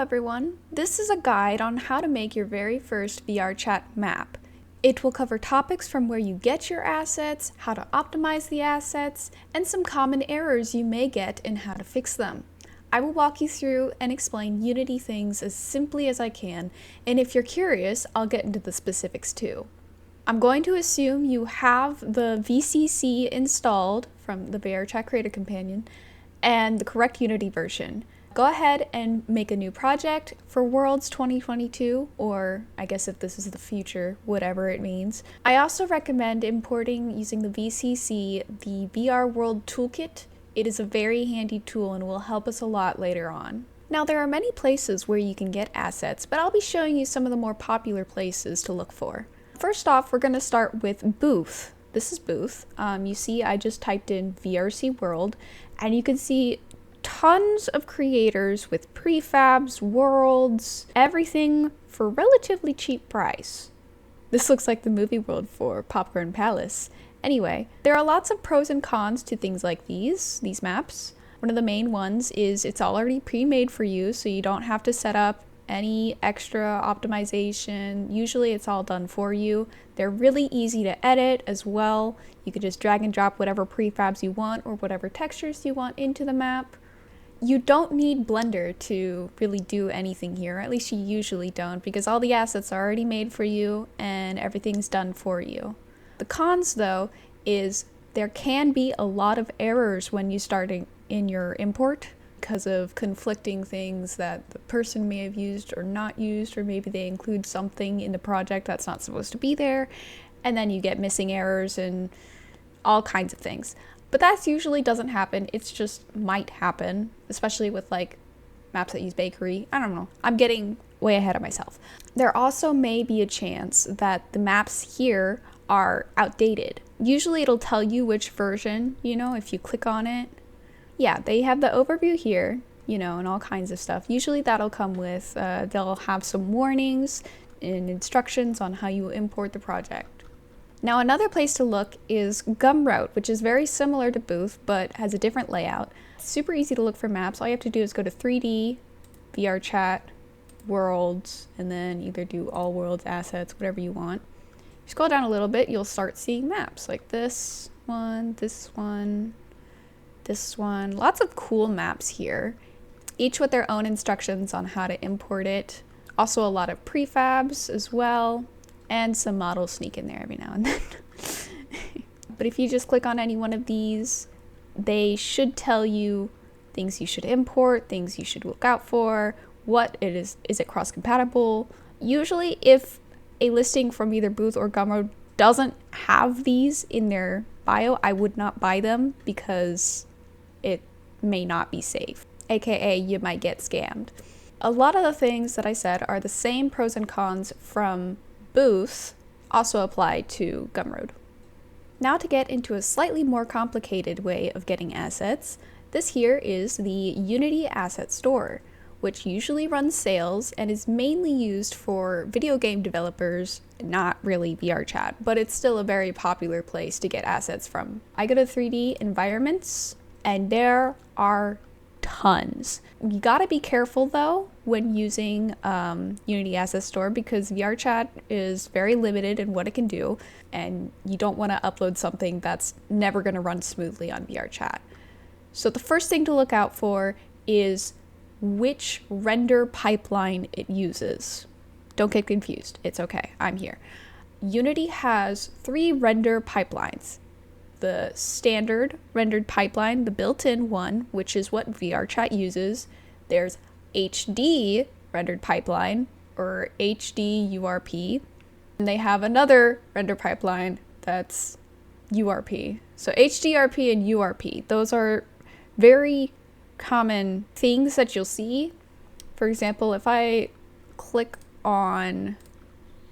everyone, this is a guide on how to make your very first Vrchat map. It will cover topics from where you get your assets, how to optimize the assets, and some common errors you may get and how to fix them. I will walk you through and explain Unity things as simply as I can, and if you're curious, I'll get into the specifics too. I'm going to assume you have the VCC installed from the Vrchat Creator Companion and the correct Unity version. Go ahead and make a new project for Worlds 2022, or I guess if this is the future, whatever it means. I also recommend importing using the VCC, the VR World Toolkit. It is a very handy tool and will help us a lot later on. Now there are many places where you can get assets, but I'll be showing you some of the more popular places to look for. First off, we're going to start with Booth. This is Booth. You see I just typed in VRC World, and you can see tons of creators with prefabs, worlds, everything for relatively cheap price. This looks like the movie world for Popcorn Palace. Anyway, there are lots of pros and cons to things like these maps. One of the main ones is it's already pre-made for you, so you don't have to set up any extra optimization. Usually it's all done for you. They're really easy to edit as well. You could just drag and drop whatever prefabs you want or whatever textures you want into the map. You don't need Blender to really do anything here, at least you usually don't, because all the assets are already made for you and everything's done for you. The cons, though, is there can be a lot of errors when you start in your import because of conflicting things that the person may have used or not used, or maybe they include something in the project that's not supposed to be there, and then you get missing errors and all kinds of things. But that usually doesn't happen. It's just might happen, especially with like maps that use bakery. I don't know. I'm getting way ahead of myself. There also may be a chance that the maps here are outdated. Usually it'll tell you which version, if you click on it. Yeah, they have the overview here, and all kinds of stuff. Usually that'll come with, they'll have some warnings and instructions on how you import the project. Now another place to look is Gumroad, which is very similar to Booth, but has a different layout. It's super easy to look for maps. All you have to do is go to 3D, Vrchat, Worlds, and then either do all worlds, assets, whatever you want. You scroll down a little bit, you'll start seeing maps like this one, this one, this one. Lots of cool maps here, each with their own instructions on how to import it. Also a lot of prefabs as well. And some models sneak in there every now and then. But if you just click on any one of these, they should tell you things you should import, things you should look out for, what it is it cross-compatible. Usually if a listing from either Booth or Gumroad doesn't have these in their bio, I would not buy them because it may not be safe, aka you might get scammed. A lot of the things that I said are the same pros and cons from Booth also apply to Gumroad. Now to get into a slightly more complicated way of getting assets, this here is the Unity Asset Store, which usually runs sales and is mainly used for video game developers, not really Vrchat, but it's still a very popular place to get assets from. I go to 3D environments and there are tons. You gotta be careful though when using Unity Asset Store because Vrchat is very limited in what it can do, and you don't want to upload something that's never going to run smoothly on Vrchat. So the first thing to look out for is which render pipeline it uses. Don't get confused. It's okay. I'm here. Unity has 3 render pipelines. The standard rendered pipeline, the built-in one, which is what Vrchat uses. There's HD rendered pipeline, or HD URP. And they have another render pipeline that's URP. So HDRP and URP, those are very common things that you'll see. For example, if I click on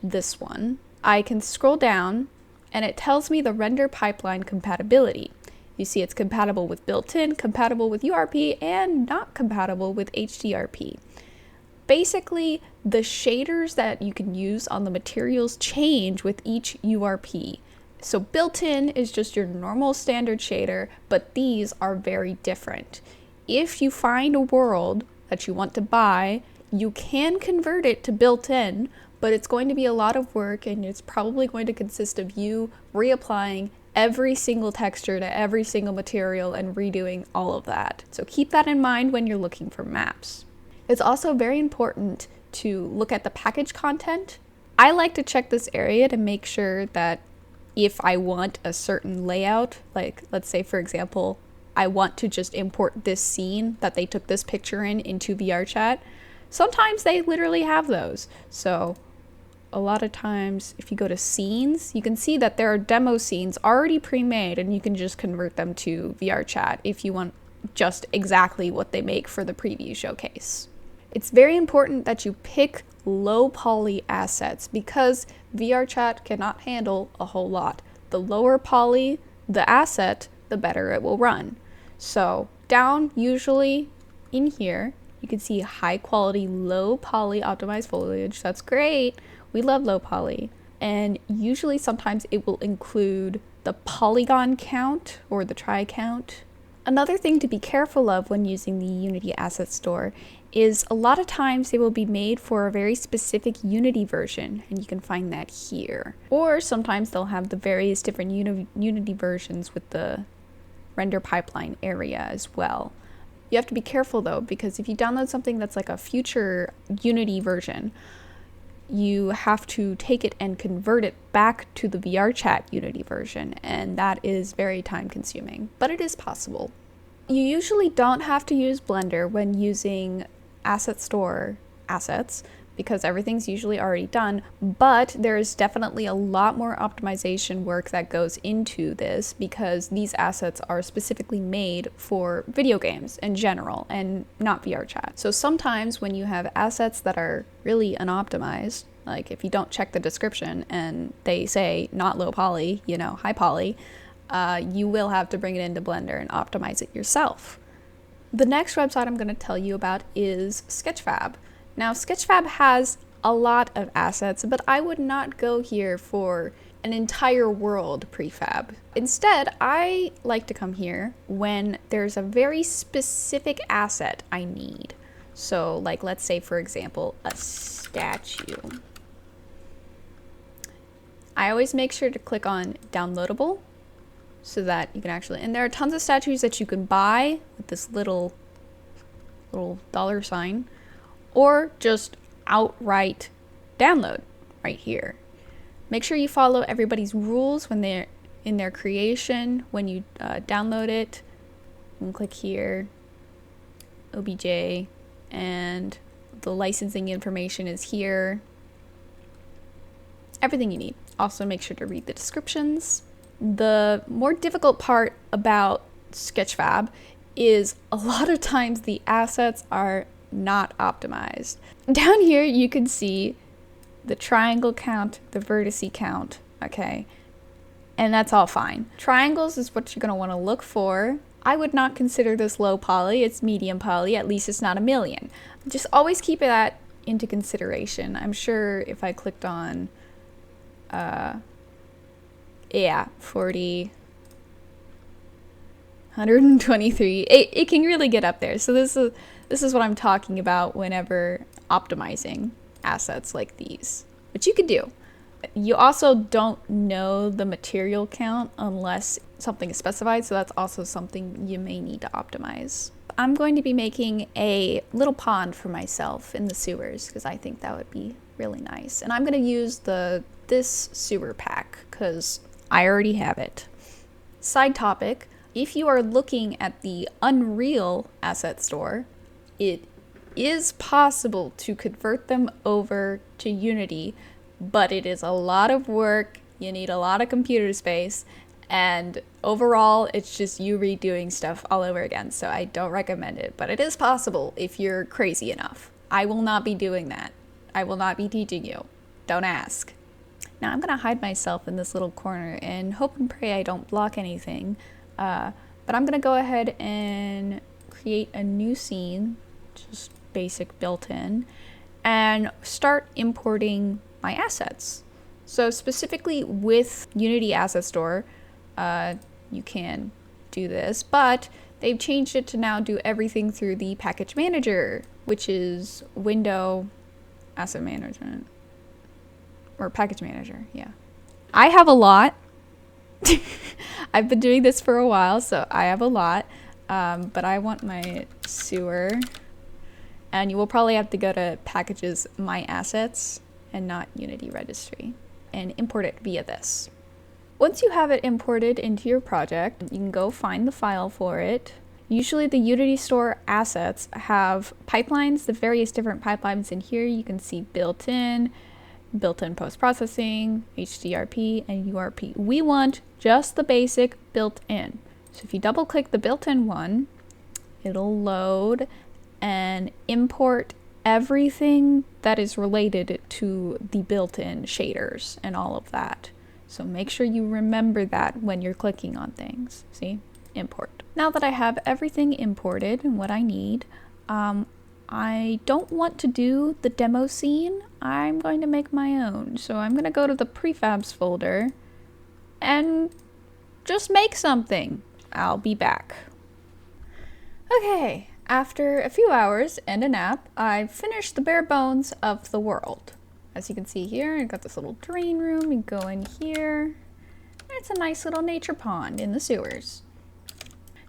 this one, I can scroll down and it tells me the render pipeline compatibility. You see it's compatible with built-in, compatible with URP, and not compatible with HDRP. Basically, the shaders that you can use on the materials change with each URP. So built-in is just your normal standard shader, but these are very different. If you find a world that you want to buy, You can convert it to built-in, but it's going to be a lot of work, and it's probably going to consist of you reapplying every single texture to every single material and redoing all of that. So keep that in mind when you're looking for maps. It's also very important to look at the package content. I like to check this area to make sure that if I want a certain layout, like let's say for example, I want to just import this scene that they took this picture in into VRChat, sometimes they literally have those. So a lot of times if you go to scenes, you can see that there are demo scenes already pre-made, and you can just convert them to VRChat if you want just exactly what they make for the preview showcase. It's very important that you pick low poly assets because VRChat cannot handle a whole lot. The lower poly the asset, the better it will run. So down usually in here, you can see high quality, low poly optimized foliage. That's great. We love low poly. And usually sometimes it will include the polygon count or the try count. Another thing to be careful of when using the Unity Asset Store is a lot of times they will be made for a very specific Unity version, and you can find that here. Or sometimes they'll have the various different Unity versions with the render pipeline area as well. You have to be careful though, because if you download something that's like a future Unity version, you have to take it and convert it back to the VRChat Unity version, and that is very time consuming, but it is possible. You usually don't have to use Blender when using Asset Store assets because everything's usually already done, but there's definitely a lot more optimization work that goes into this because these assets are specifically made for video games in general and not VRChat. So sometimes when you have assets that are really unoptimized, like if you don't check the description and they say not low poly, you know, high poly, you will have to bring it into Blender and optimize it yourself. The next website I'm going to tell you about is Sketchfab. Now, Sketchfab has a lot of assets, but I would not go here for an entire world prefab. Instead, I like to come here when there's a very specific asset I need. So, like, let's say, for example, a statue. I always make sure to click on downloadable so that you can actually, and there are tons of statues that you can buy with this little $sign, or just outright download right here. Make sure you follow everybody's rules when they're in their creation. When you download it, you can click here, OBJ, and the licensing information is here. Everything you need. Also make sure to read the descriptions. The more difficult part about Sketchfab is a lot of times the assets are not optimized. Down here you can see the triangle count, the vertice count, okay? And that's all fine. Triangles is what you're gonna wanna look for. I would not consider this low poly, it's medium poly, at least it's not 1,000,000. Just always keep that into consideration. I'm sure if I clicked on, 40, 123, it can really get up there. So this is what I'm talking about whenever optimizing assets like these, which you could do. You also don't know the material count unless something is specified, so that's also something you may need to optimize. I'm going to be making a little pond for myself in the sewers because I think that would be really nice. And I'm going to use this sewer pack because I already have it. Side topic, if you are looking at the Unreal Asset Store, it is possible to convert them over to Unity, but it is a lot of work, you need a lot of computer space, and overall it's just you redoing stuff all over again, so I don't recommend it, but it is possible if you're crazy enough. I will not be doing that. I will not be teaching you. Don't ask. Now I'm gonna hide myself in this little corner and hope and pray I don't block anything, but I'm gonna go ahead and create a new scene, just basic built-in, and start importing my assets. So specifically with Unity Asset Store, you can do this, but They've changed it to now do everything through the package manager, which is window asset management or package manager. Yeah. I have a lot. I've been doing this for a while, so I have a lot. But I want my sewer, and you will probably have to go to packages, my assets, and not Unity registry, and import it via this. Once you have it imported into your project, you can go find the file for it. Usually the Unity store assets have pipelines, the various different pipelines in here. You can see built-in post-processing, HDRP, and URP. We want just the basic built-in. So if you double click the built-in one, it'll load and import everything that is related to the built-in shaders and all of that. So make sure you remember that when you're clicking on things. See? Import. Now that I have everything imported and what I need, I don't want to do the demo scene. I'm going to make my own. So I'm going to go to the Prefabs folder and just make something. I'll be back. Okay, after a few hours and a nap, I've finished the bare bones of the world. As you can see here, I've got this little drain room. You go in here. It's a nice little nature pond in the sewers.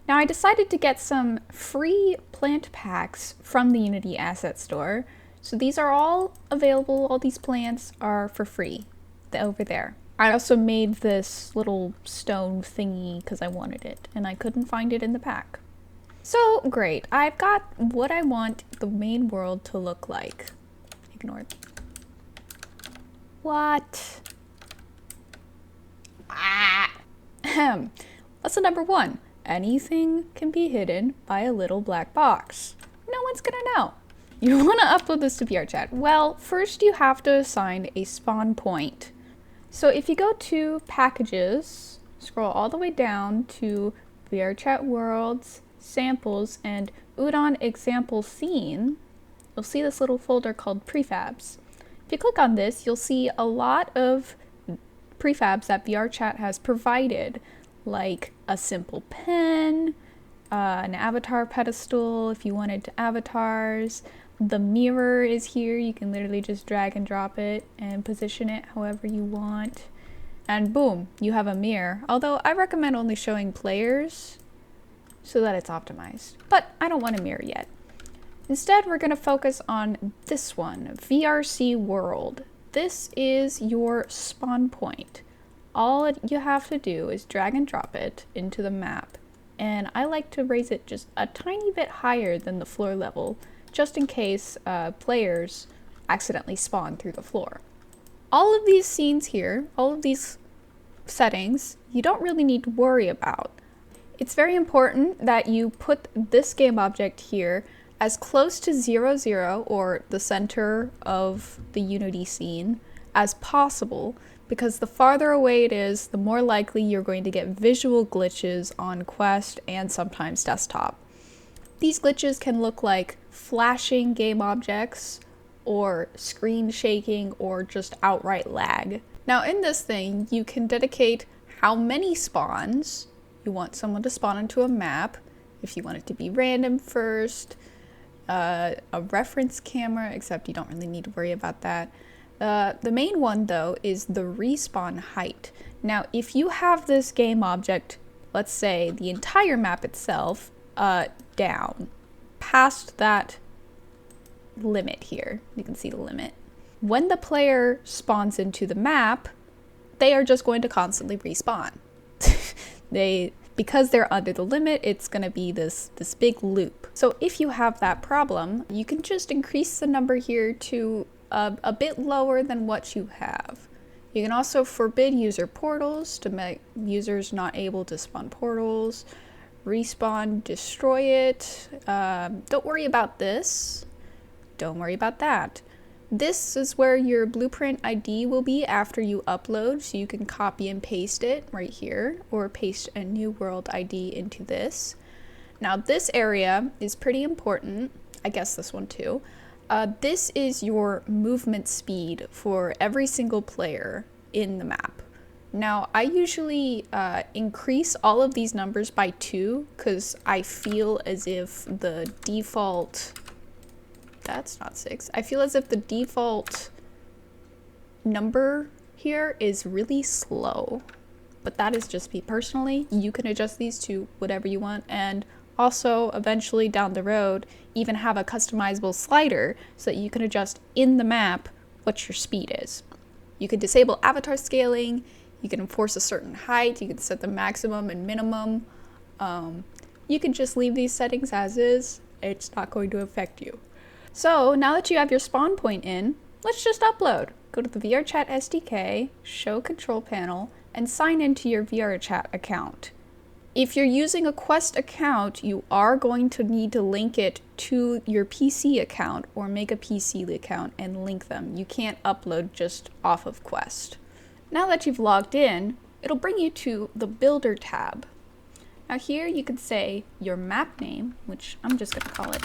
Now I decided to get some free plant packs from the Unity Asset Store. So these are all available, all these plants are for free over there. I also made this little stone thingy because I wanted it and I couldn't find it in the pack. So great, I've got what I want the main world to look like. Ignore it. What? Lesson number 1. Anything can be hidden by a little black box. No one's gonna know. You wanna upload this to Vrchat. Well, first you have to assign a spawn point. So if you go to packages, scroll all the way down to Vrchat worlds, samples, and Udon example scene, you'll see this little folder called Prefabs. If you click on this, you'll see a lot of prefabs that Vrchat has provided, like a simple pen, an avatar pedestal if you wanted to avatars. The mirror is here. You can literally just drag and drop it and position it however you want. And boom, you have a mirror. Although I recommend only showing players so that it's optimized. But I don't want a mirror yet. Instead, we're going to focus on this one, VRC World. This is your spawn point. All you have to do is drag and drop it into the map. And I like to raise it just a tiny bit higher than the floor level, just in case players accidentally spawn through the floor. All of these scenes here, all of these settings, you don't really need to worry about. It's very important that you put this game object here as close to 0, 0, or the center of the Unity scene, as possible, because the farther away it is, the more likely you're going to get visual glitches on Quest and sometimes desktop. These glitches can look like flashing game objects, or screen shaking, or just outright lag. Now in this thing, you can dedicate how many spawns you want someone to spawn into a map, if you want it to be random first, a reference camera, except you don't really need to worry about that. The main one though is the respawn height. Now if you have this game object, let's say the entire map itself, down past that limit here, you can see the limit. When the player spawns into the map, they are just going to constantly respawn. Because they're under the limit, it's going to be this big loop. So if you have that problem, you can just increase the number here to a bit lower than what you have. You can also forbid user portals to make users not able to spawn portals. Respawn, destroy it. Don't worry about this. Don't worry about that. This is where your blueprint ID will be after you upload, so you can copy and paste it right here, or paste a new world ID into this. Now this area is pretty important, I guess this one too. This is your movement speed for every single player in the map. Now, I usually increase all of these numbers by 2 because I feel as if the default, that's not 6, I feel as if the default number here is really slow. But that is just me personally. You can adjust these to whatever you want, and also eventually down the road even have a customizable slider so that you can adjust in the map what your speed is. You can disable avatar scaling, you can enforce a certain height, you can set the maximum and minimum. You can just leave these settings as is, it's not going to affect you. So now that you have your spawn point in, let's just upload. Go to the Vrchat SDK, show control panel, and sign into your Vrchat account. If you're using a Quest account, you are going to need to link it to your PC account or make a PC account and link them. You can't upload just off of Quest. Now that you've logged in, it'll bring you to the Builder tab. Now here you could say your map name, which I'm just going to call it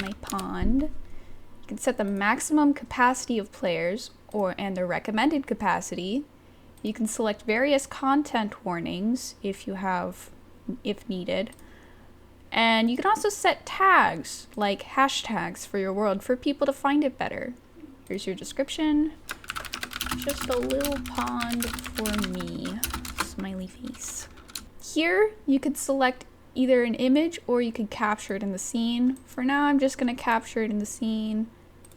my pond. You can set the maximum capacity of players and the recommended capacity. You can select various content warnings if needed. And you can also set tags, like hashtags for your world for people to find it better. Here's your description. Just a little pond for me. Smiley face. Here, you could select either an image or you could capture it in the scene. For now, I'm just gonna capture it in the scene.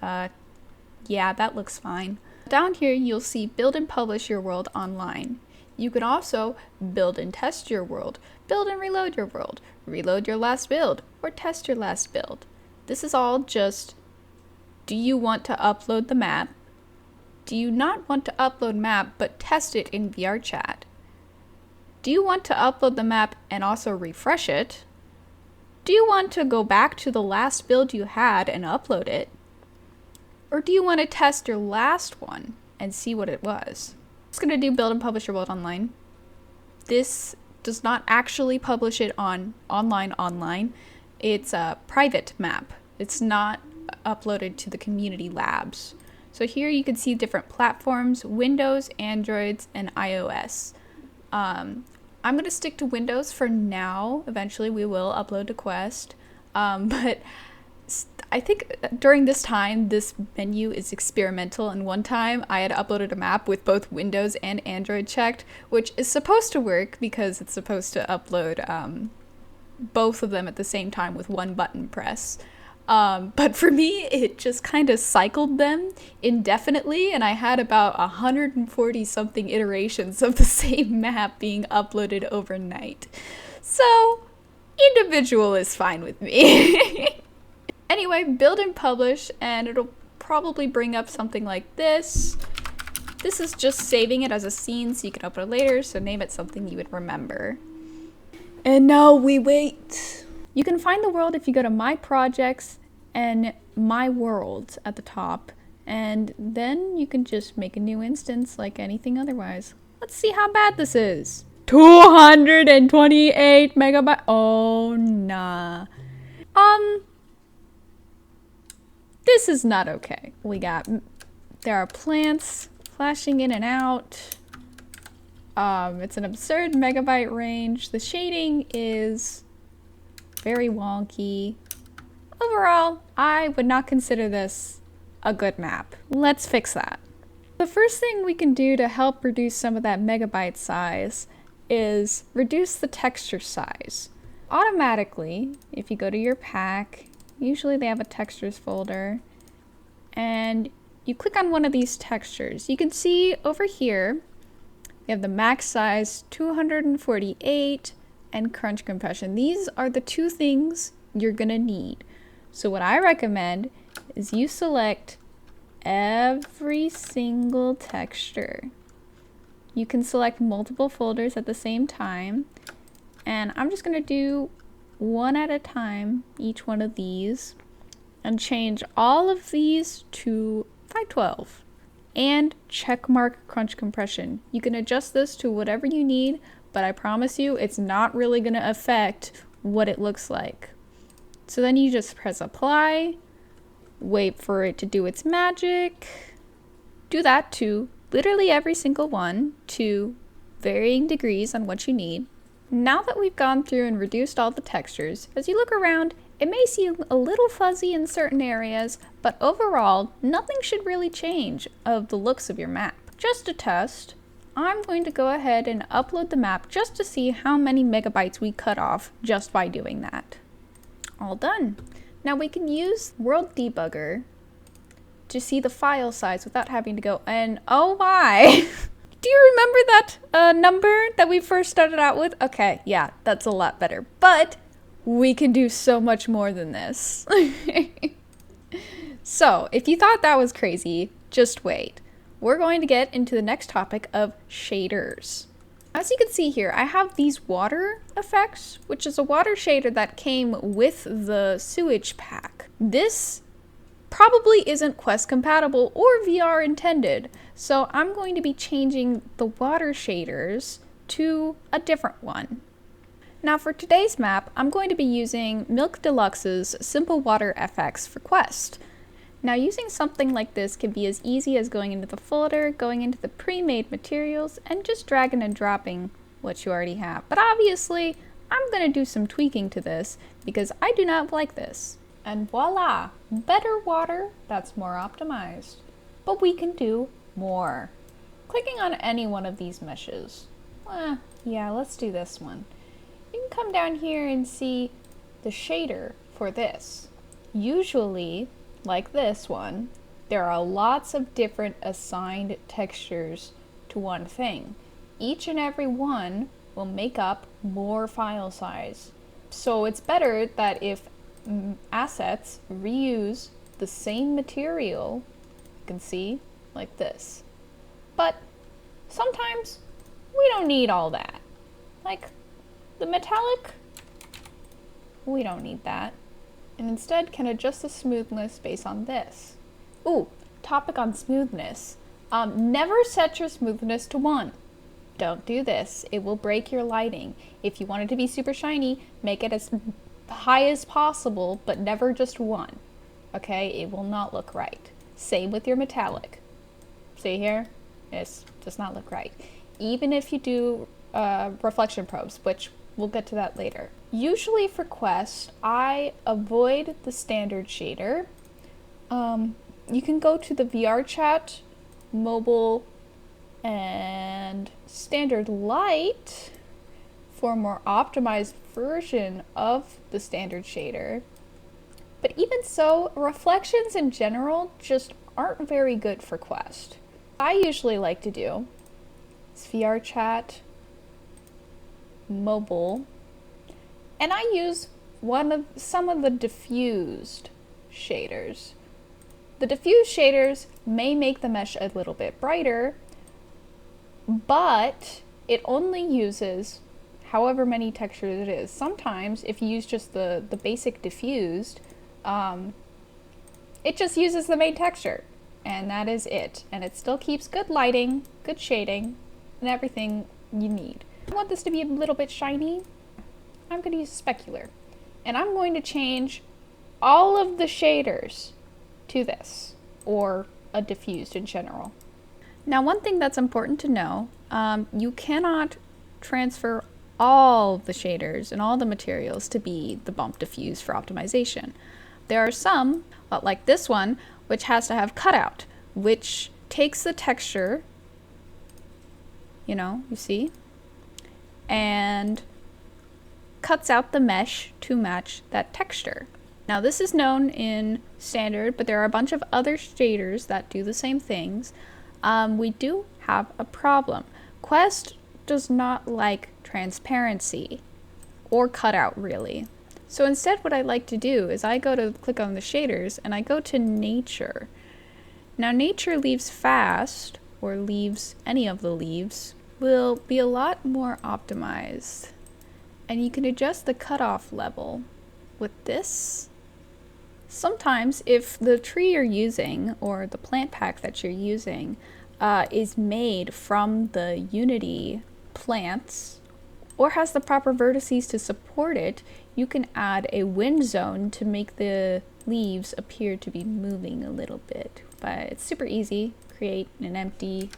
Yeah, that looks fine. Down here, you'll see build and publish your world online. You can also build and test your world, build and reload your world, reload your last build, or test your last build. This is all just, do you want to upload the map? Do you not want to upload map but test it in Vrchat? Do you want to upload the map and also refresh it? Do you want to go back to the last build you had and upload it? Or do you want to test your last one and see what it was? It's going to do build and publish your world online. This does not actually publish it online. It's a private map. It's not uploaded to the community labs. So here you can see different platforms: Windows, Androids, and iOS. I'm going to stick to Windows for now. Eventually we will upload to Quest. But I think during this time, this menu is experimental, and one time I had uploaded a map with both Windows and Android checked, which is supposed to work because it's supposed to upload both of them at the same time with one button press. But for me, it just kind of cycled them indefinitely, and I had about 140 something iterations of the same map being uploaded overnight. So, individual is fine with me. Anyway, build and publish, and it'll probably bring up something like this. This is just saving it as a scene so you can open it later, so name it something you would remember. And now we wait. You can find the world if you go to My Projects and My World at the top, and then you can just make a new instance like anything otherwise. Let's see how bad this is. 228 megabytes. Oh, nah. This is not okay. There are plants flashing in and out. It's an absurd megabyte range. The shading is very wonky. Overall, I would not consider this a good map. Let's fix that. The first thing we can do to help reduce some of that megabyte size is reduce the texture size. Automatically, if you go to your pack, usually they have a textures folder, and you click on one of these textures. You can see over here, we have the max size 248 and crunch compression. These are the two things you're gonna need. So what I recommend is you select every single texture. You can select multiple folders at the same time, and I'm just gonna do one at a time, each one of these, and change all of these to 512 and check mark crunch compression. You can adjust this to whatever you need, but I promise you it's not really going to affect what it looks like. So then you just press apply, wait for it to do its magic, do that to literally every single one, to varying degrees on what you need. Now that we've gone through and reduced all the textures, as you look around, it may seem a little fuzzy in certain areas, but overall, nothing should really change of the looks of your map. Just to test, I'm going to go ahead and upload the map just to see how many megabytes we cut off just by doing that. All done. Now we can use World Debugger to see the file size without having to go, and oh my! Do you remember that number that we first started out with? Okay, yeah, that's a lot better. But we can do so much more than this. So, if you thought that was crazy, just wait. We're going to get into the next topic of shaders. As you can see here, I have these water effects, which is a water shader that came with the sewage pack. This probably isn't Quest compatible or VR intended, so I'm going to be changing the water shaders to a different one. Now for today's map, I'm going to be using Milk Deluxe's Simple Water FX for Quest. Now using something like this can be as easy as going into the folder, going into the pre-made materials, and just dragging and dropping what you already have. But obviously, I'm going to do some tweaking to this because I do not like this. And voila, better water that's more optimized. But we can do more. Clicking on any one of these meshes. Yeah, let's do this one. You can come down here and see the shader for this. Usually, like this one, there are lots of different assigned textures to one thing. Each and every one will make up more file size. So it's better that if assets reuse the same material, you can see, like this. But sometimes we don't need all that. Like the metallic, we don't need that. And instead can adjust the smoothness based on this. Ooh, topic on smoothness. Never set your smoothness to 1. Don't do this. It will break your lighting. If you want it to be super shiny, make it as high as possible, but never just 1. Okay, it will not look right. Same with your metallic. See here? It does not look right. Even if you do reflection probes, which we'll get to that later. Usually for Quest, I avoid the standard shader. You can go to the Vrchat, mobile, and standard light for a more optimized version of the standard shader. But even so, reflections in general just aren't very good for Quest. What I usually like to do is Vrchat, mobile, and I use some of the diffused shaders. The diffused shaders may make the mesh a little bit brighter, but it only uses however many textures it is. Sometimes if you use just the basic diffused, it just uses the main texture, and that is it. And it still keeps good lighting, good shading, and everything you need. I want this to be a little bit shiny. I'm going to use specular. And I'm going to change all of the shaders to this, or a diffused in general. Now one thing that's important to know, you cannot transfer all the shaders and all the materials to be the bump diffuse for optimization. There are some, like this one, which has to have cutout, which takes the texture, you see, and cuts out the mesh to match that texture. Now this is known in standard, but there are a bunch of other shaders that do the same things. We do have a problem. Quest does not like transparency or cutout really. So instead what I like to do is I go to click on the shaders and I go to nature. Now nature leaves fast, or leaves any of the leaves, will be a lot more optimized. And you can adjust the cutoff level with this. Sometimes if the tree you're using or the plant pack that you're using is made from the Unity plants or has the proper vertices to support it, you can add a wind zone to make the leaves appear to be moving a little bit. But it's super easy. Create an empty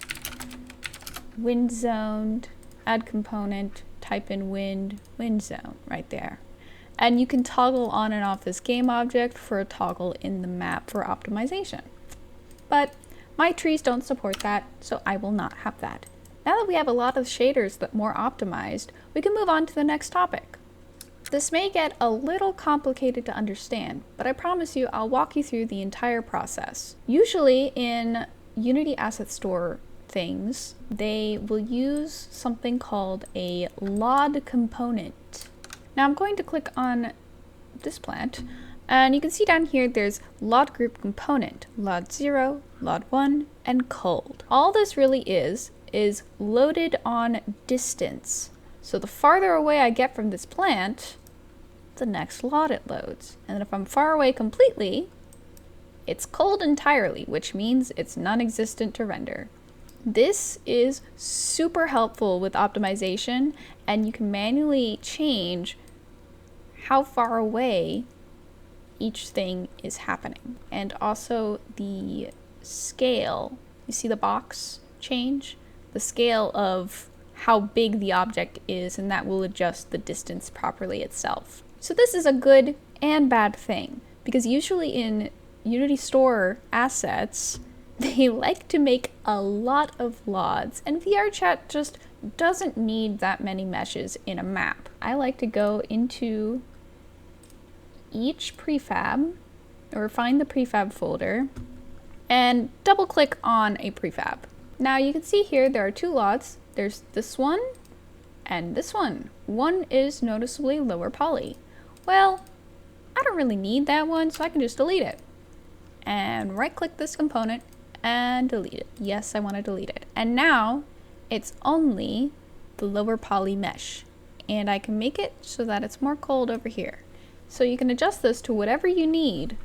wind zone add component, type in wind zone right there. And you can toggle on and off this game object for a toggle in the map for optimization. But my trees don't support that, so I will not have that. Now that we have a lot of shaders that more optimized, we can move on to the next topic. This may get a little complicated to understand, but I promise you I'll walk you through the entire process. Usually in Unity Asset Store things, they will use something called a LOD component. Now I'm going to click on this plant, and you can see down here there's LOD group component, LOD 0, LOD 1, and cold. All this really is loaded on distance. So the farther away I get from this plant, the next LOD it loads. And then if I'm far away completely, it's cold entirely, which means it's non-existent to render. This is super helpful with optimization, and you can manually change how far away each thing is happening. And also the scale, you see the box change? The scale of how big the object is, and that will adjust the distance properly itself. So this is a good and bad thing, because usually in Unity Store assets, they like to make a lot of LODs, and Vrchat just doesn't need that many meshes in a map. I like to go into each prefab, or find the prefab folder, and double click on a prefab. Now you can see here there are two LODs. There's this one and this one. One is noticeably lower poly. Well, I don't really need that one, so I can just delete it. And right click this component and delete it. Yes, I want to delete it. And now it's only the lower poly mesh. And I can make it so that it's more cold over here. So you can adjust this to whatever you need,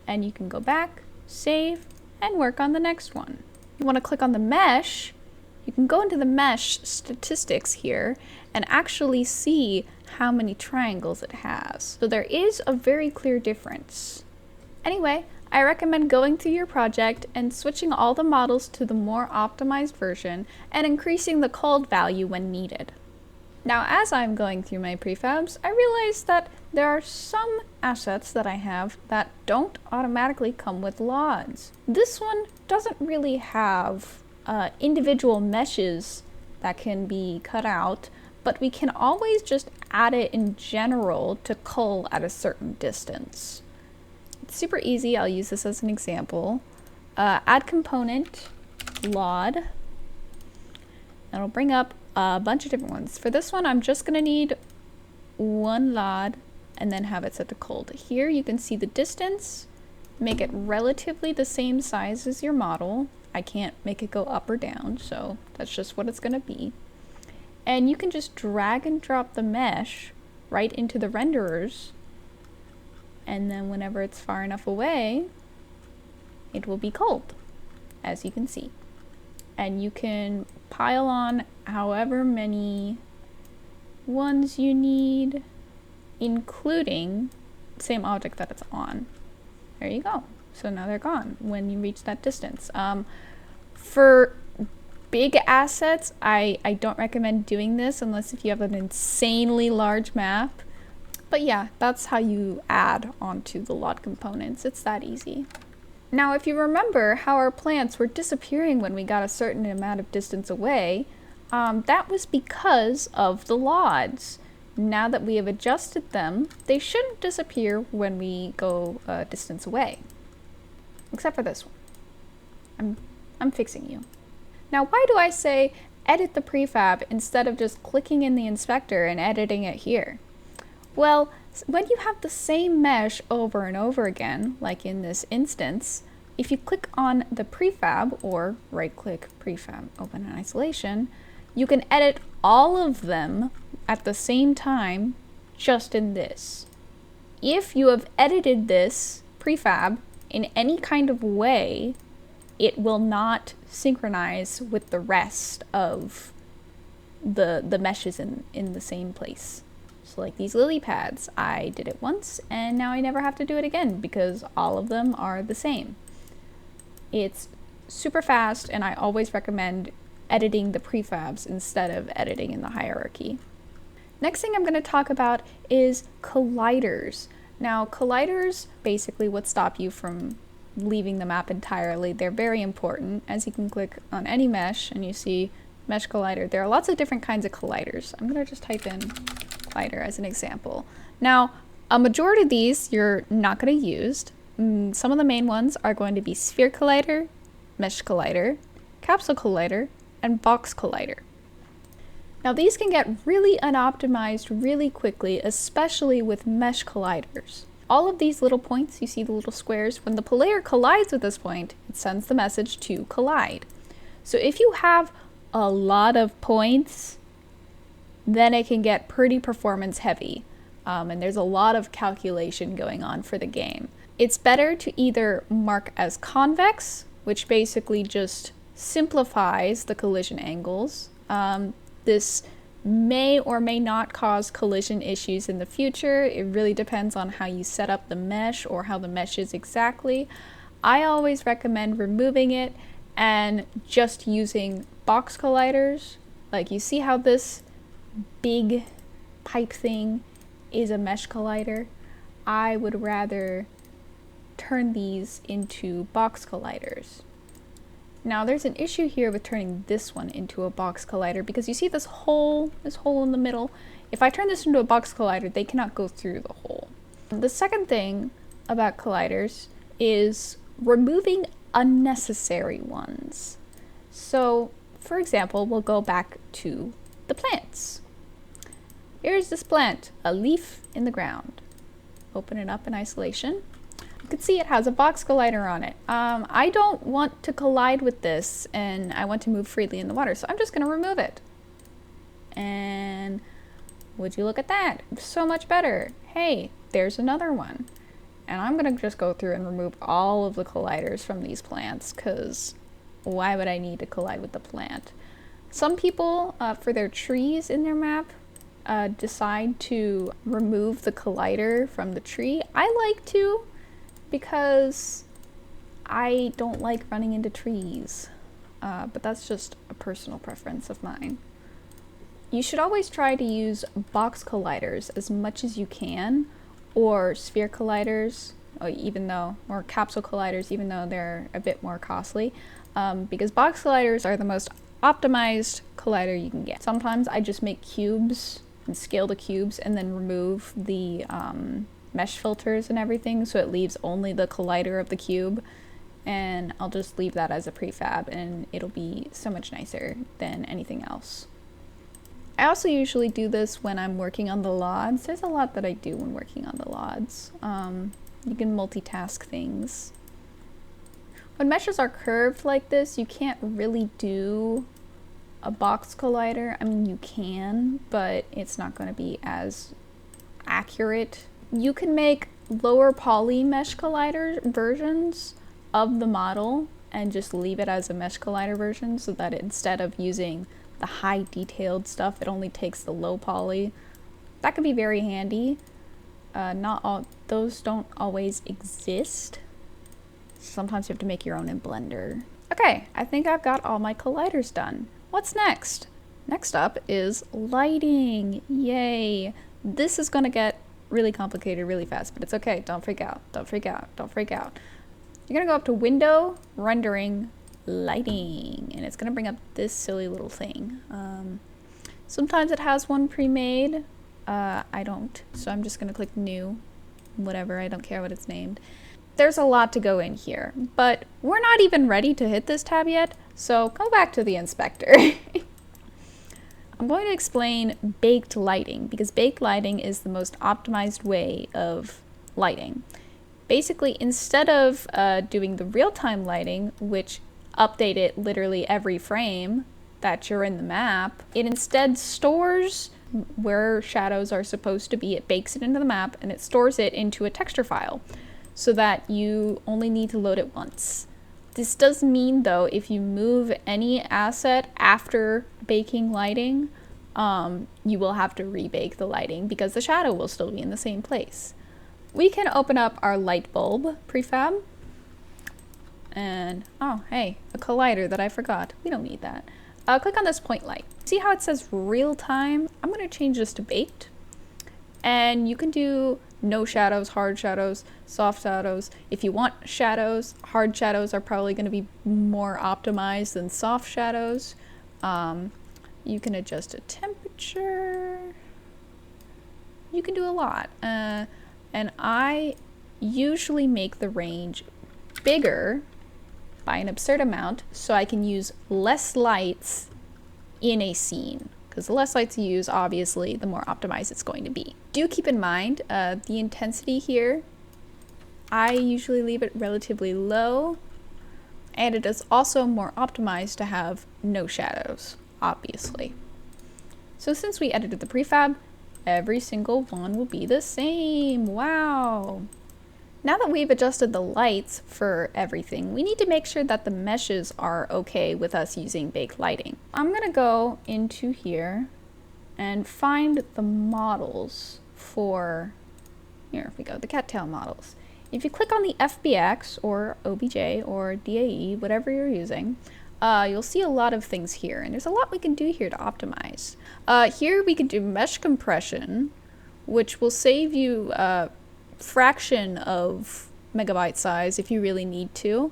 and you can go back, save, and work on the next one. You want to click on the mesh, you can go into the mesh statistics here and actually see how many triangles it has. So there is a very clear difference. Anyway, I recommend going through your project and switching all the models to the more optimized version and increasing the cold value when needed. Now, as I'm going through my prefabs, I realized that there are some assets that I have that don't automatically come with LODs. This one doesn't really have individual meshes that can be cut out, but we can always just add it in general to cull at a certain distance. It's super easy. I'll use this as an example. Add component, LOD. That'll bring up a bunch of different ones. For this one, I'm just going to need one LOD and then have it set to cold. Here you can see the distance, make it relatively the same size as your model. I can't make it go up or down, so that's just what it's going to be. And you can just drag and drop the mesh right into the renderers, and then whenever it's far enough away, it will be cold, as you can see. And you can pile on however many ones you need, including the same object that it's on. There you go. So now they're gone when you reach that distance. For big assets, I don't recommend doing this unless if you have an insanely large map. But yeah, that's how you add onto the LOD components. It's that easy. Now, if you remember how our plants were disappearing when we got a certain amount of distance away, that was because of the LODs. Now that we have adjusted them, they shouldn't disappear when we go a distance away. Except for this one. I'm fixing you. Now, why do I say edit the prefab instead of just clicking in the inspector and editing it here? Well, when you have the same mesh over and over again, like in this instance, if you click on the prefab or right-click prefab, open in isolation, you can edit all of them at the same time just in this. If you have edited this prefab in any kind of way, it will not synchronize with the rest of the meshes in the same place. So like these lily pads, I did it once and now I never have to do it again because all of them are the same. It's super fast, and I always recommend editing the prefabs instead of editing in the hierarchy. Next thing I'm going to talk about is colliders. Now, colliders basically would stop you from leaving the map entirely. They're very important. As you can click on any mesh and you see mesh collider, there are lots of different kinds of colliders. I'm going to just type in collider as an example. Now, a majority of these you're not going to use. Some of the main ones are going to be sphere collider, mesh collider, capsule collider, and box collider. Now these can get really unoptimized really quickly, especially with mesh colliders. All of these little points, you see the little squares, when the player collides with this point, it sends the message to collide. So if you have a lot of points, then it can get pretty performance heavy. And there's a lot of calculation going on for the game. It's better to either mark as convex, which basically just simplifies the collision angles. This may or may not cause collision issues in the future. It really depends on how you set up the mesh or how the mesh is exactly. I always recommend removing it and just using box colliders. Like, you see how this big pipe thing is a mesh collider? I would rather turn these into box colliders. Now there's an issue here with turning this one into a box collider because you see this hole in the middle. If I turn this into a box collider, they cannot go through the hole. The second thing about colliders is removing unnecessary ones. So, for example, we'll go back to the plants. Here's this plant, a leaf in the ground. Open it up in isolation. You can see it has a box collider on it. I don't want to collide with this and I want to move freely in the water, so I'm just going to remove it. And would you look at that? So much better. Hey, there's another one. And I'm going to just go through and remove all of the colliders from these plants, because why would I need to collide with the plant? Some people, for their trees in their map, decide to remove the collider from the tree. I like to, because I don't like running into trees, but that's just a personal preference of mine. You should always try to use box colliders as much as you can, or sphere colliders, or capsule colliders, even though they're a bit more costly, because box colliders are the most optimized collider you can get. Sometimes I just make cubes and scale the cubes and then remove the mesh filters and everything, so it leaves only the collider of the cube, and I'll just leave that as a prefab and it'll be so much nicer than anything else. I also usually do this when I'm working on the LODS. There's a lot that I do when working on the LODS. You can multitask things. When meshes are curved like this, you can't really do a box collider. I mean, you can, but it's not going to be as accurate. You can make lower poly mesh collider versions of the model and just leave it as a mesh collider version, so that instead of using the high detailed stuff, it only takes the low poly. That could be very handy. Those don't always exist. Sometimes you have to make your own in Blender. Okay, I think I've got all my colliders done. What's next? Next up is lighting. Yay! This is gonna get really complicated really fast, but it's okay. Don't freak out. Don't freak out. Don't freak out. You're gonna go up to Window, Rendering, Lighting, and it's gonna bring up this silly little thing. Sometimes it has one pre-made. I don't, so I'm just gonna click New, whatever. I don't care what it's named. There's a lot to go in here, but we're not even ready to hit this tab yet, so go back to the inspector. I'm going to explain baked lighting, because baked lighting is the most optimized way of lighting. Basically, instead of doing the real-time lighting, which update it literally every frame that you're in the map, it instead stores where shadows are supposed to be. It bakes it into the map and it stores it into a texture file so that you only need to load it once. This does mean, though, if you move any asset after baking lighting, you will have to rebake the lighting because the shadow will still be in the same place. We can open up our light bulb prefab. And, oh, hey, a collider that I forgot. We don't need that. click on this point light. See how it says real time? I'm going to change this to baked. And you can do no shadows, hard shadows, soft shadows. If you want shadows, hard shadows are probably going to be more optimized than soft shadows. You can adjust the temperature. You can do a lot. And I usually make the range bigger by an absurd amount so I can use less lights in a scene. Because the less lights you use, obviously, the more optimized it's going to be. Do keep in mind the intensity here. I usually leave it relatively low, and it is also more optimized to have no shadows, obviously. So since we edited the prefab, every single one will be the same. Wow! Now that we've adjusted the lights for everything, we need to make sure that the meshes are okay with us using baked lighting. I'm gonna go into here and find the models for, here we go, the cattail models. If you click on the FBX or OBJ or DAE, whatever you're using, you'll see a lot of things here, and there's a lot we can do here to optimize. Here we can do mesh compression, which will save you fraction of megabyte size if you really need to.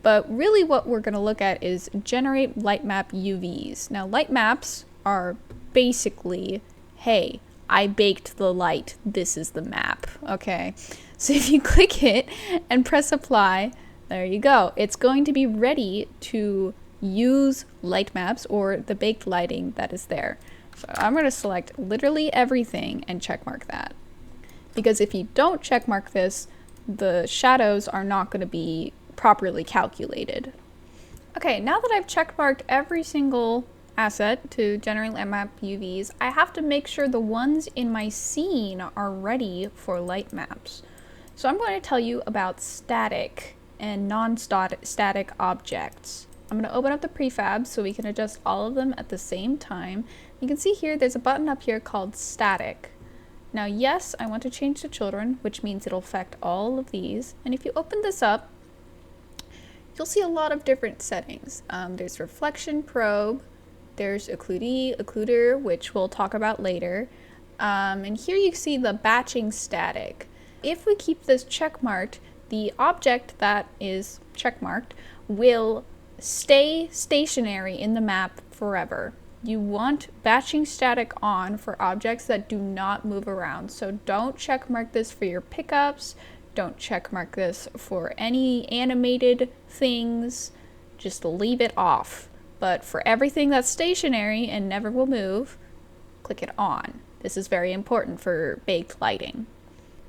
But really what we're going to look at is generate lightmap UVs. Now lightmaps are basically, hey, I baked the light, this is the map, okay? So if you click it and press apply, there you go. It's going to be ready to use light maps or the baked lighting that is there. So I'm going to select literally everything and checkmark that. Because if you don't checkmark this, the shadows are not going to be properly calculated. Okay, now that I've checkmarked every single asset to generate lightmap UVs, I have to make sure the ones in my scene are ready for light maps. So I'm going to tell you about static and non-static objects. I'm going to open up the prefabs so we can adjust all of them at the same time. You can see here there's a button up here called static. Now, yes, I want to change to children, which means it'll affect all of these. And if you open this up, you'll see a lot of different settings. There's reflection probe, there's occludee, occluder, which we'll talk about later. And here you see the batching static. If we keep this checkmarked, the object that is checkmarked will stay stationary in the map forever. You want batching static on for objects that do not move around. So don't checkmark this for your pickups. Don't checkmark this for any animated things. Just leave it off. But for everything that's stationary and never will move, click it on. This is very important for baked lighting.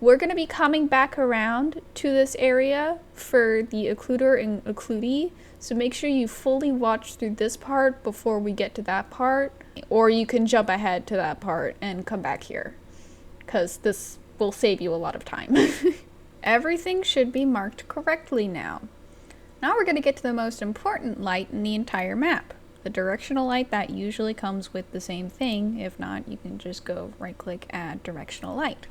We're going to be coming back around to this area for the Occluder and Occludee, so make sure you fully watch through this part before we get to that part, or you can jump ahead to that part and come back here, because this will save you a lot of time. Everything should be marked correctly now. Now we're going to get to the most important light in the entire map. The directional light that usually comes with the same thing. If not, you can just go right click, add directional light.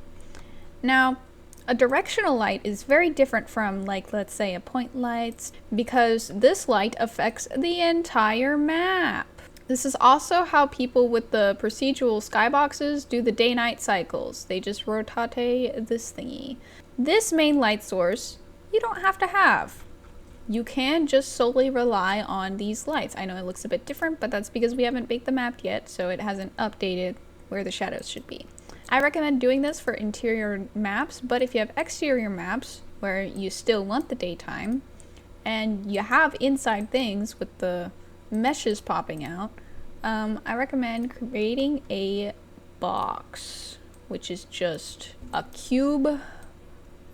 Now, a directional light is very different from, like, let's say a point light, because this light affects the entire map. This is also how people with the procedural skyboxes do the day-night cycles. They just rotate this thingy. This main light source, you don't have to have. You can just solely rely on these lights. I know it looks a bit different, but that's because we haven't baked the map yet, so it hasn't updated where the shadows should be. I recommend doing this for interior maps, but if you have exterior maps where you still want the daytime and you have inside things with the meshes popping out, I recommend creating a box, which is just a cube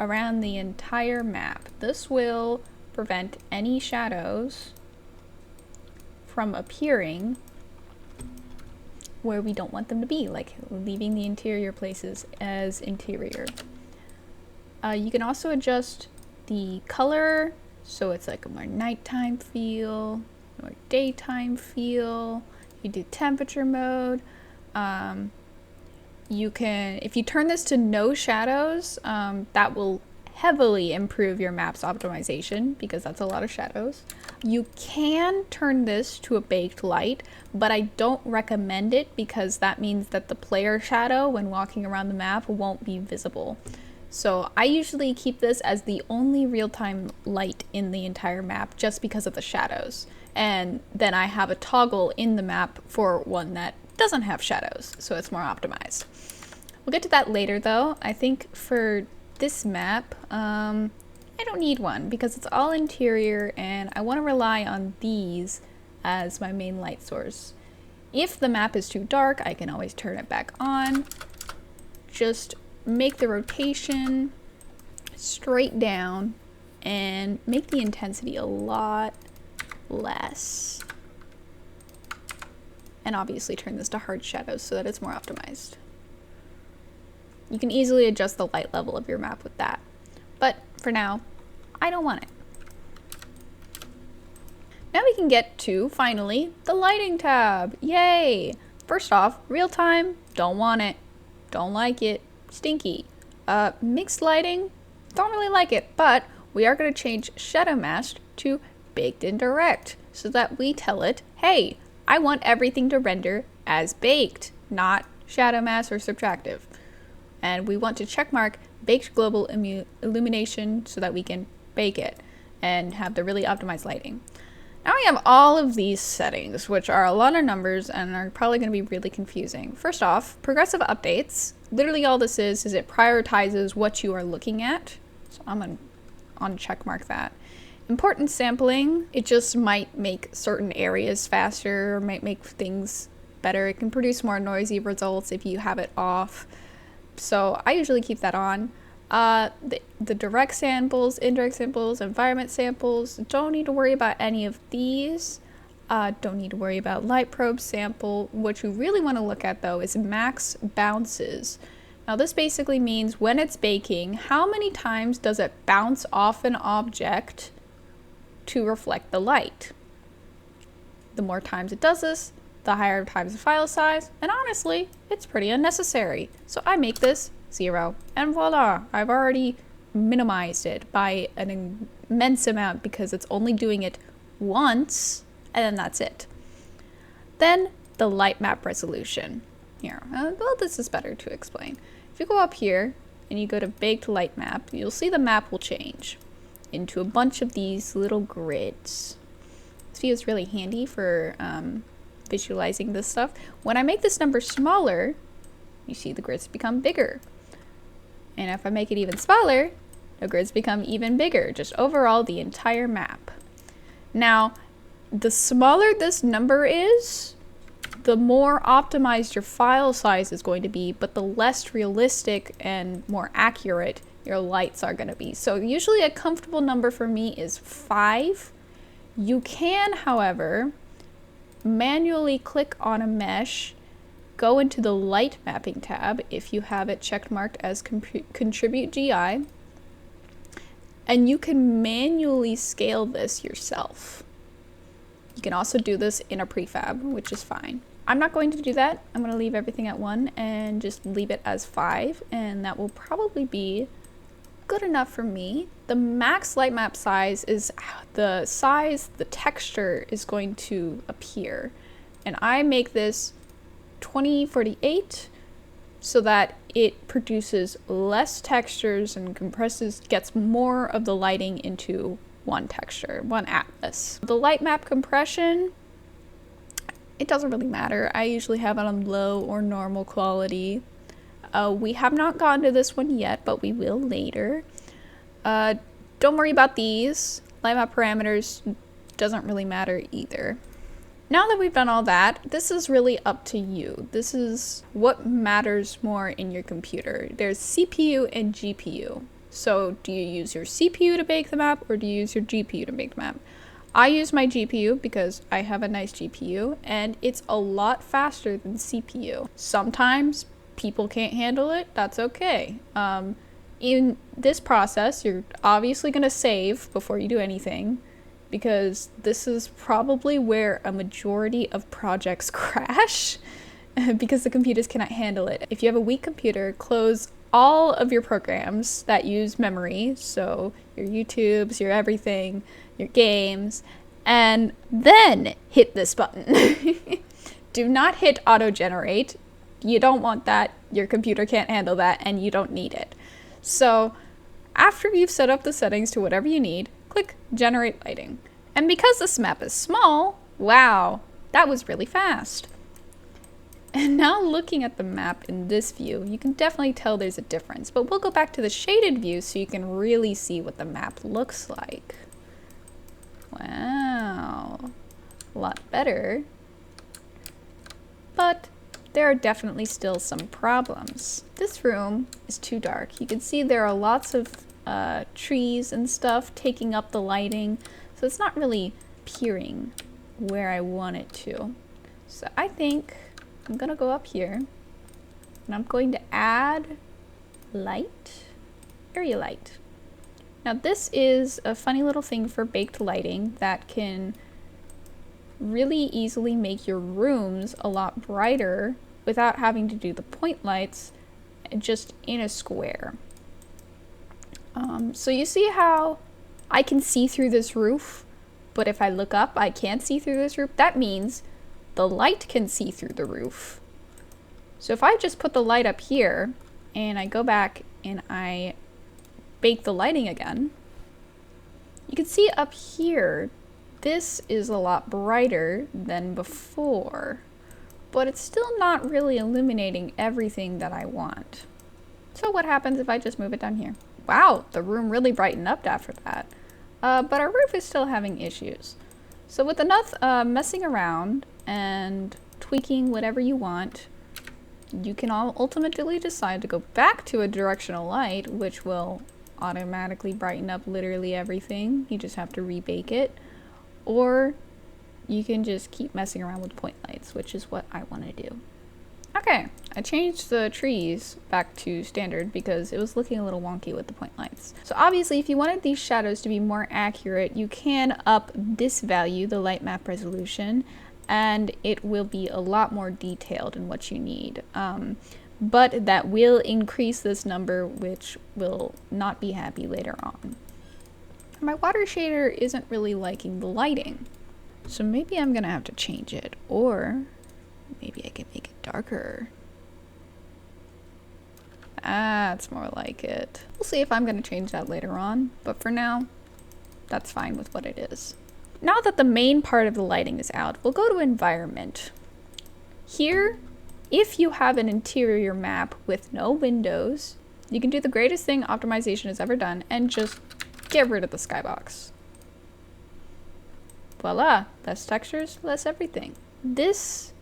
around the entire map. This will prevent any shadows from appearing where we don't want them to be, like leaving the interior places as interior. You can also adjust the color so it's like a more nighttime feel, more daytime feel. You do temperature mode. You can, if you turn this to no shadows, that will heavily improve your map's optimization because that's a lot of shadows. You can turn this to a baked light, but I don't recommend it because that means that the player shadow when walking around the map won't be visible. So I usually keep this as the only real-time light in the entire map just because of the shadows. And then I have a toggle in the map for one that doesn't have shadows, so it's more optimized. We'll get to that later though. I think for this map, I don't need one because it's all interior and I want to rely on these as my main light source. If the map is too dark, I can always turn it back on. Just make the rotation straight down and make the intensity a lot less. And obviously turn this to hard shadows so that it's more optimized. You can easily adjust the light level of your map with that. But for now, I don't want it. Now we can get to, finally, the lighting tab. Yay! First off, real time, don't want it. Don't like it. Stinky. Mixed lighting, don't really like it, but we are going to change shadow mask to baked in direct so that we tell it, hey, I want everything to render as baked, not shadow mask or subtractive. And we want to checkmark baked global illumination so that we can bake it and have the really optimized lighting. Now we have all of these settings, which are a lot of numbers and are probably going to be really confusing. First off, progressive updates. Literally all this is it prioritizes what you are looking at. So I'm going to checkmark that. Important sampling, it just might make certain areas faster or might make things better. It can produce more noisy results if you have it off. So I usually keep that on. The direct samples, indirect samples, environment samples, don't need to worry about any of these. Don't need to worry about light probe sample. What you really want to look at though is max bounces. Now this basically means when it's baking, how many times does it bounce off an object to reflect the light? The more times it does this, the higher times the file size, and honestly, it's pretty unnecessary. So I make this 0, and voila, I've already minimized it by an immense amount because it's only doing it once, and then that's it. Then the Lightmap Resolution. Here, well, this is better to explain. If you go up here and you go to Baked Lightmap, you'll see the map will change into a bunch of these little grids. This view is really handy for visualizing this stuff. When I make this number smaller, you see the grids become bigger. And if I make it even smaller, the grids become even bigger, just overall the entire map. Now, the smaller this number is, the more optimized your file size is going to be, but the less realistic and more accurate your lights are going to be. So usually a comfortable number for me is 5. You can, however, manually click on a mesh, go into the light mapping tab if you have it checked marked as contribute GI, and you can manually scale this yourself. You can also do this in a prefab, which is fine. I'm not going to do that. I'm going to leave everything at 1 and just leave it as 5, and that will probably be good enough for me. The max light map size is the size the texture is going to appear, and I make this 2048 so that it produces less textures and gets more of the lighting into one texture, one atlas. The light map compression, it doesn't really matter. I usually have it on low or normal quality. We have not gotten to this one yet, but we will later. Don't worry about these. Light map parameters doesn't really matter either. Now that we've done all that, this is really up to you. This is what matters more in your computer. There's CPU and GPU. So do you use your CPU to bake the map or do you use your GPU to bake the map? I use my GPU because I have a nice GPU and it's a lot faster than CPU. Sometimes people can't handle it, that's okay. In this process, you're obviously going to save before you do anything, because this is probably where a majority of projects crash because the computers cannot handle it. If you have a weak computer, close all of your programs that use memory, so your YouTubes, your everything, your games, and then hit this button. Do not hit auto generate. You don't want that. Your computer can't handle that, and you don't need it. So after you've set up the settings to whatever you need, click generate lighting. And because this map is small, wow, that was really fast. And now looking at the map in this view, you can definitely tell there's a difference, but we'll go back to the shaded view so you can really see what the map looks like. Wow, a lot better. But there are definitely still some problems. This room is too dark. You can see there are lots of trees and stuff taking up the lighting, so it's not really appearing where I want it to. So I think I'm gonna go up here and I'm going to add light, area light. Now this is a funny little thing for baked lighting that can really easily make your rooms a lot brighter without having to do the point lights just in a square. So you see how I can see through this roof, but if I look up, I can't see through this roof? That means the light can see through the roof. So if I just put the light up here and I go back and I bake the lighting again, you can see up here, this is a lot brighter than before, but it's still not really illuminating everything that I want. So what happens if I just move it down here? Wow, the room really brightened up after that. But our roof is still having issues. So with enough messing around and tweaking whatever you want, you can ultimately decide to go back to a directional light, which will automatically brighten up literally everything. You just have to rebake it. Or you can just keep messing around with point lights, which is what I want to do. Okay, I changed the trees back to standard because it was looking a little wonky with the point lights. So obviously if you wanted these shadows to be more accurate, you can up this value, the Lightmap Resolution, and it will be a lot more detailed in what you need. But that will increase this number, which will not be happy later on. My water shader isn't really liking the lighting, so maybe I'm gonna have to change it, or maybe I can make it darker. That's more like it. We'll see if I'm gonna change that later on, but for now, that's fine with what it is. Now that the main part of the lighting is out, we'll go to environment. Here, if you have an interior map with no windows, you can do the greatest thing optimization has ever done and just get rid of the skybox. Voila, less textures, less everything. This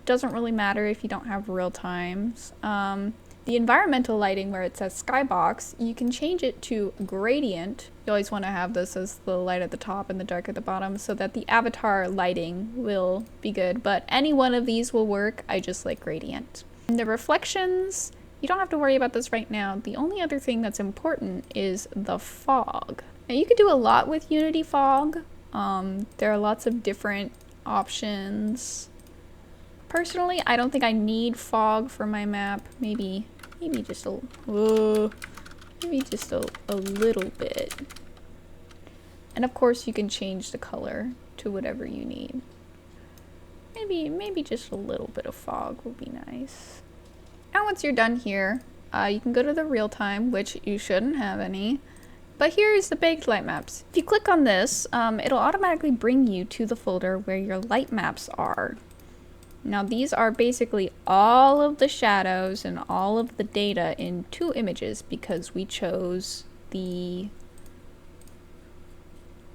doesn't really matter if you don't have real times. The environmental lighting where it says skybox, you can change it to gradient. You always want to have this as the light at the top and the dark at the bottom so that the avatar lighting will be good, but any one of these will work. I just like gradient. And the reflections, you don't have to worry about this right now. The only other thing that's important is the fog. Now you can do a lot with Unity Fog. There are lots of different options. Personally, I don't think I need fog for my map. Maybe just a little bit. And of course you can change the color to whatever you need. Maybe just a little bit of fog would be nice. Now once you're done here, you can go to the real time, which you shouldn't have any. But here's the baked light maps. If you click on this, it'll automatically bring you to the folder where your light maps are. Now these are basically all of the shadows and all of the data in 2 images because we chose the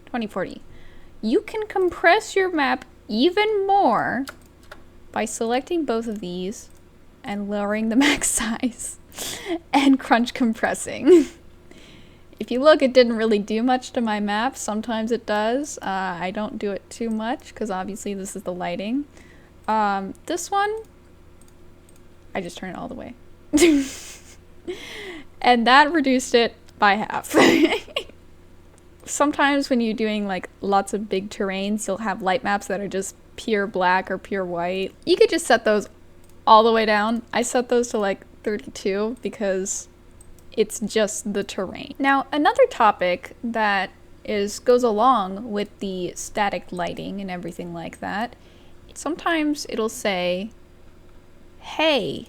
2040. You can compress your map even more by selecting both of these and lowering the max size and crunch compressing. If you look, it didn't really do much to my map. Sometimes it does. I don't do it too much because obviously this is the lighting. This one, I just turn it all the way. And that reduced it by half. Sometimes when you're doing like lots of big terrains, you'll have light maps that are just pure black or pure white. You could just set those all the way down. I set those to like 32 because it's just the terrain. Now, another topic that goes along with the static lighting and everything like that, sometimes it'll say, hey,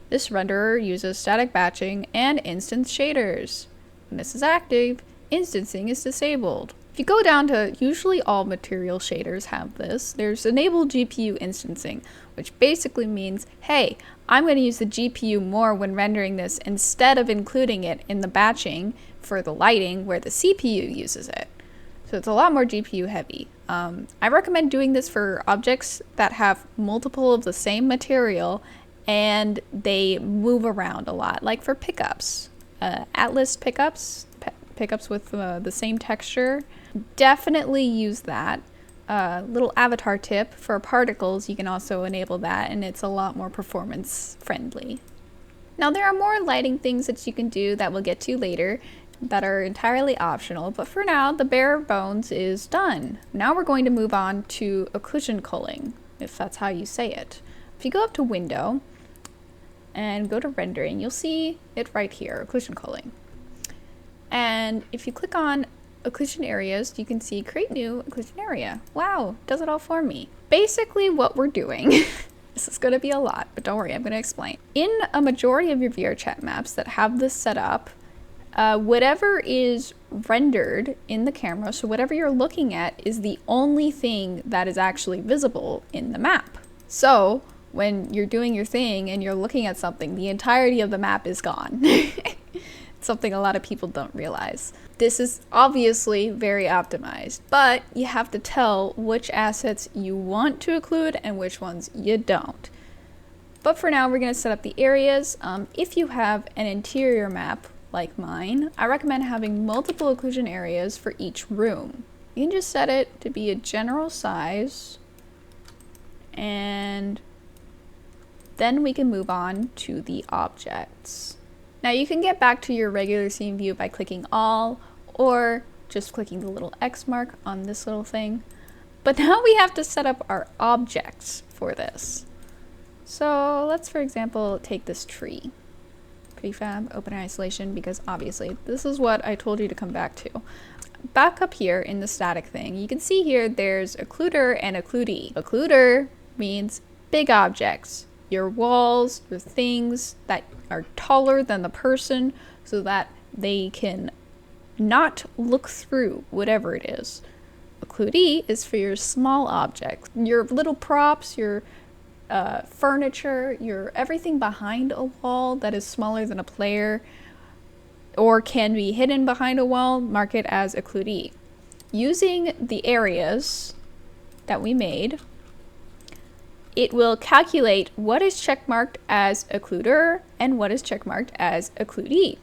this renderer uses static batching and instance shaders. When this is active, instancing is disabled. If you go down to usually all material shaders have this, there's enable GPU instancing, which basically means, hey, I'm going to use the GPU more when rendering this instead of including it in the batching for the lighting where the CPU uses it. So it's a lot more GPU heavy. I recommend doing this for objects that have multiple of the same material and they move around a lot, like for pickups. Atlas pickups with the same texture, definitely use that. Little avatar tip for particles, you can also enable that, and it's a lot more performance friendly. Now there are more lighting things that you can do that we'll get to later that are entirely optional, but for now the bare bones is done. Now we're going to move on to occlusion culling, if that's how you say it. If you go up to Window and go to Rendering, you'll see it right here, occlusion culling. And if you click on occlusion areas, you can see create new occlusion area. Wow, does it all for me. Basically what we're doing, this is going to be a lot, but don't worry, I'm going to explain. In a majority of your Vrchat maps that have this set up, whatever is rendered in the camera, so whatever you're looking at is the only thing that is actually visible in the map. So when you're doing your thing and you're looking at something, the entirety of the map is gone. Something a lot of people don't realize. This is obviously very optimized, but you have to tell which assets you want to occlude and which ones you don't. But for now, we're going to set up the areas. If you have an interior map like mine, I recommend having multiple occlusion areas for each room. You can just set it to be a general size, and then we can move on to the objects. Now you can get back to your regular scene view by clicking all, or just clicking the little X mark on this little thing. But now we have to set up our objects for this. So let's, for example, take this tree. Prefab, open isolation, because obviously this is what I told you to come back to. Back up here in the static thing, you can see here there's Occluder and Occludee. Occluder means big objects, your walls, your things that are taller than the person so that they can not look through whatever it is. Occludee is for your small objects, your little props, your furniture, your everything behind a wall that is smaller than a player or can be hidden behind a wall, mark it as Occludee. Using the areas that we made, it will calculate what is checkmarked as Occluder and what is checkmarked as Occludee.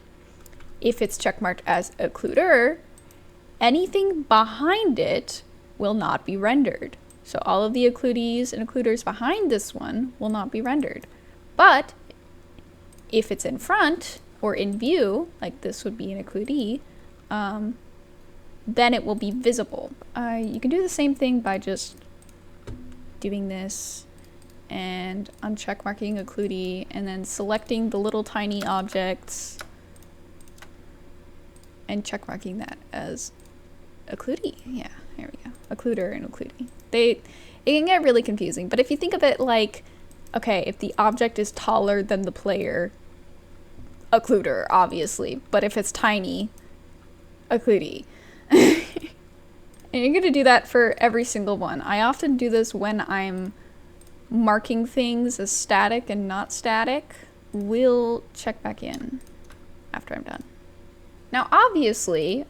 If it's checkmarked as Occluder, anything behind it will not be rendered. So all of the Occludees and Occluders behind this one will not be rendered. But if it's in front or in view, like this would be an Occludee, then it will be visible. You can do the same thing by just doing this and uncheckmarking Occludee and then selecting the little tiny objects and checkmarking that as Occludee. Yeah, there we go. Occluder and Occludee. It can get really confusing, but if you think of it like, okay, if the object is taller than the player, Occluder, obviously, but if it's tiny, Occludee. And you're going to do that for every single one. I often do this when I'm marking things as static and not static. We'll check back in after I'm done. Now, obviously,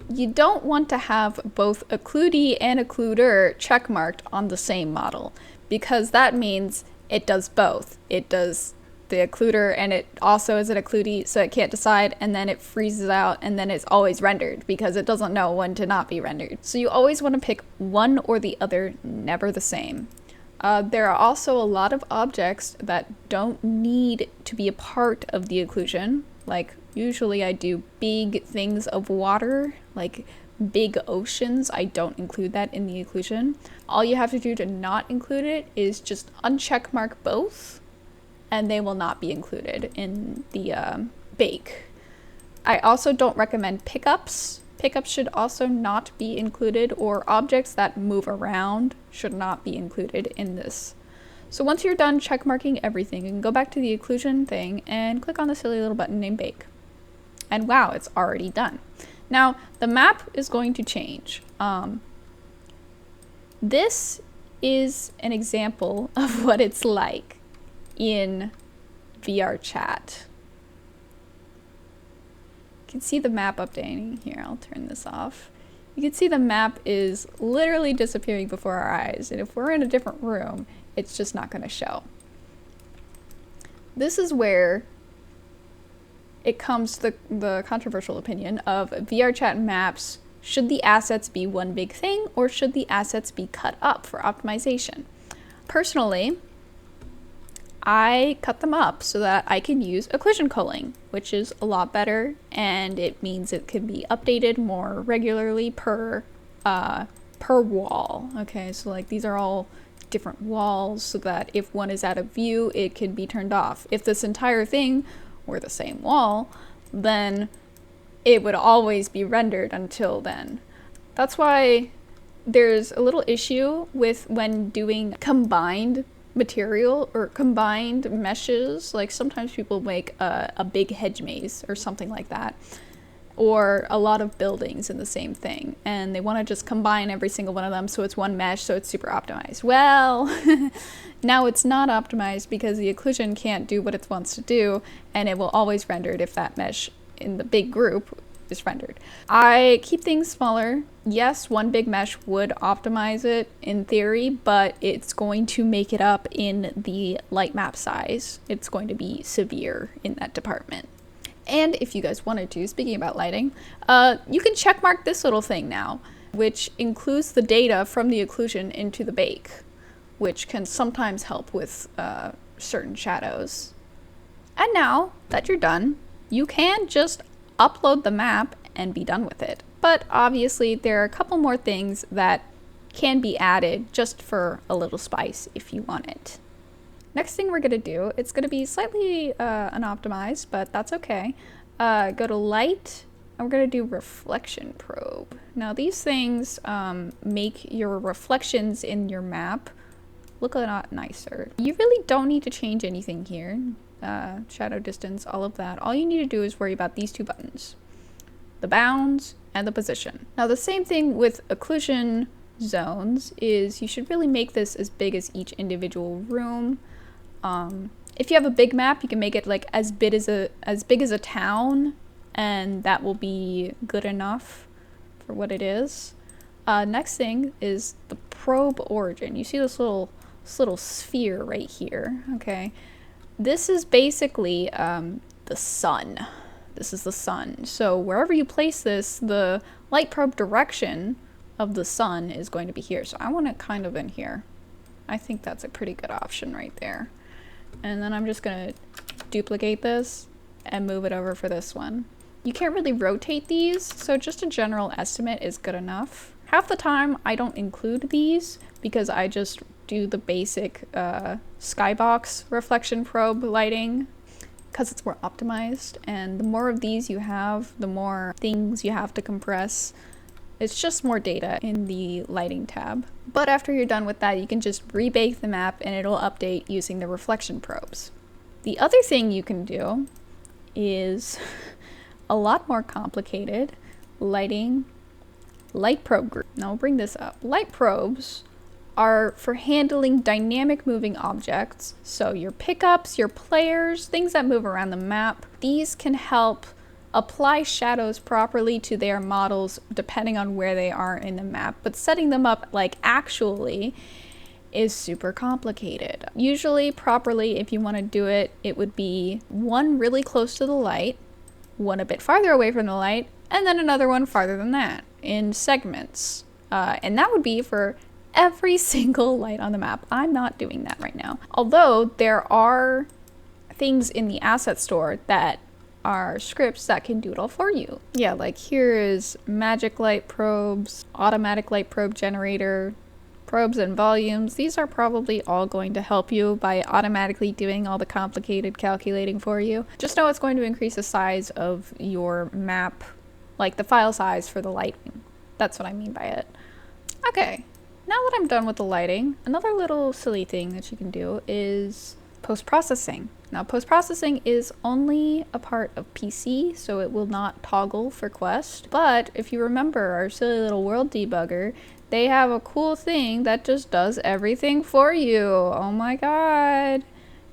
you don't want to have both Occludee and Occluder checkmarked on the same model, because that means it does both. It does the Occluder and it also is an Occludee, so it can't decide, and then it freezes out, and then it's always rendered because it doesn't know when to not be rendered. So you always want to pick one or the other, never the same. There are also a lot of objects that don't need to be a part of the occlusion. Like usually I do big things of water, like big oceans. I don't include that in the occlusion. All you have to do to not include it is just uncheck mark both, and they will not be included in the bake. I also don't recommend pickups. Pickups should also not be included, or objects that move around should not be included in this. So once you're done check marking everything, you can go back to the occlusion thing and click on the silly little button named Bake. And wow, it's already done. Now, the map is going to change. This is an example of what it's like in Vrchat. You can see the map updating here. I'll turn this off. You can see the map is literally disappearing before our eyes, and if we're in a different room, it's just not going to show. This is where it comes to the controversial opinion of Vrchat maps. Should the assets be one big thing, or should the assets be cut up for optimization? Personally, I cut them up so that I can use occlusion culling, which is a lot better, and it means it can be updated more regularly per wall. Okay, so like these are all different walls, so that if one is out of view, it can be turned off. If this entire thing were the same wall, then it would always be rendered until then. That's why there's a little issue with when doing combined material or combined meshes. Like sometimes people make a big hedge maze or something like that, or a lot of buildings in the same thing, and they want to just combine every single one of them so it's one mesh, so it's super optimized. Well, now it's not optimized because the occlusion can't do what it wants to do, and it will always render it if that mesh in the big group is rendered. I keep things smaller. Yes, one big mesh would optimize it in theory, but it's going to make it up in the light map size. It's going to be severe in that department. And if you guys wanted to, speaking about lighting, you can check mark this little thing now, which includes the data from the occlusion into the bake, which can sometimes help with certain shadows. And now that you're done, you can just upload the map and be done with it. But obviously there are a couple more things that can be added just for a little spice if you want it. Next thing we're going to do, it's going to be slightly unoptimized, but that's okay. Go to Light, and we're going to do Reflection Probe. Now these things make your reflections in your map look a lot nicer. You really don't need to change anything here. Shadow distance, all of that. All you need to do is worry about these two buttons, the bounds and the position. Now the same thing with Occlusion Zones is you should really make this as big as each individual room. If you have a big map, you can make it like as big as a town, and that will be good enough for what it is. Next thing is the probe origin. You see this little sphere right here. Okay, this is basically the sun. This is the sun. So wherever you place this, the light probe direction of the sun is going to be here. So I want it kind of in here. I think that's a pretty good option right there. And then I'm just gonna duplicate this and move it over for this one. You can't really rotate these, so just a general estimate is good enough. Half the time I don't include these because I just do the basic skybox reflection probe lighting because it's more optimized, and the more of these you have, the more things you have to compress. It's just more data in the lighting tab. But after you're done with that, you can just rebake the map and it'll update using the reflection probes. The other thing you can do is a lot more complicated. Light probe group. Now we'll bring this up. Light probes are for handling dynamic moving objects. So your pickups, your players, things that move around the map. These can help apply shadows properly to their models depending on where they are in the map, but setting them up like actually is super complicated. Usually properly, if you want to do it, it would be one really close to the light, one a bit farther away from the light, and then another one farther than that in segments. And that would be for every single light on the map. I'm not doing that right now. Although there are things in the asset store that are scripts that can do it all for you. Yeah, like here is magic light probes, automatic light probe generator, probes and volumes. These are probably all going to help you by automatically doing all the complicated calculating for you. Just know it's going to increase the size of your map, like the file size for the lighting. That's what I mean by it. Okay, now that I'm done with the lighting, another little silly thing that you can do is post-processing. Now, post-processing is only a part of PC, so it will not toggle for Quest. But if you remember our silly little world debugger, they have a cool thing that just does everything for you. Oh my god.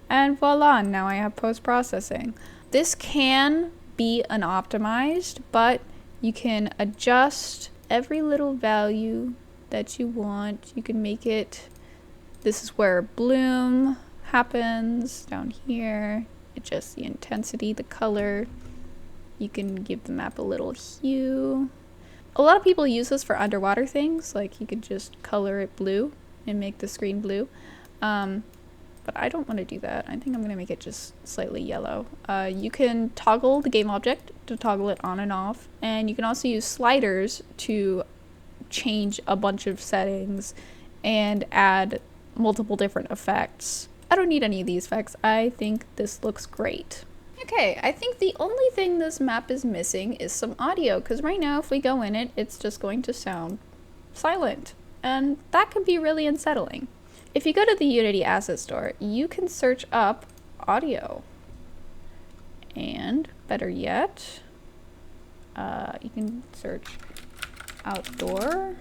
And voila, now I have post-processing. This can be unoptimized, but you can adjust every little value that you want. You can make it, this is where bloom happens down here, adjust the intensity, the color. You can give the map a little hue. A lot of people use this for underwater things, like you could just color it blue and make the screen blue, but I don't want to do that. I think I'm going to make it just slightly yellow. You can toggle the game object to toggle it on and off, and you can also use sliders to change a bunch of settings and add multiple different effects. I don't need any of these effects. I think this looks great. Okay, I think the only thing this map is missing is some audio, because right now if we go in it, it's just going to sound silent, and that can be really unsettling. If you go to the Unity Asset Store, you can search up audio, and better yet, you can search outdoor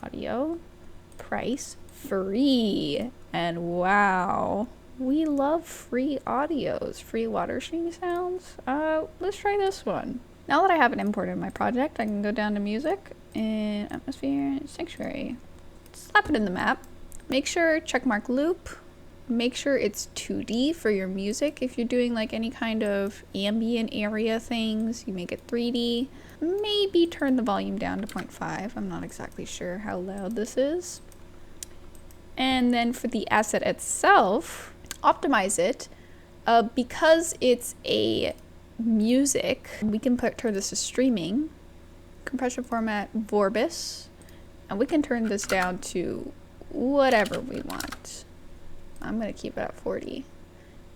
audio, price, free, and wow, we love free audios, free water stream sounds. Let's try this one. Now that I have it imported in my project, I can go down to music and atmosphere, sanctuary, slap it in the map, make sure checkmark loop, make sure it's 2D for your music. If you're doing like any kind of ambient area things, you make it 3D. Maybe turn the volume down to 0.5. I'm not exactly sure how loud this is. And then for the asset itself, optimize it. Because it's a music, we can turn this to streaming, compression format Vorbis, and we can turn this down to whatever we want. I'm going to keep it at 40.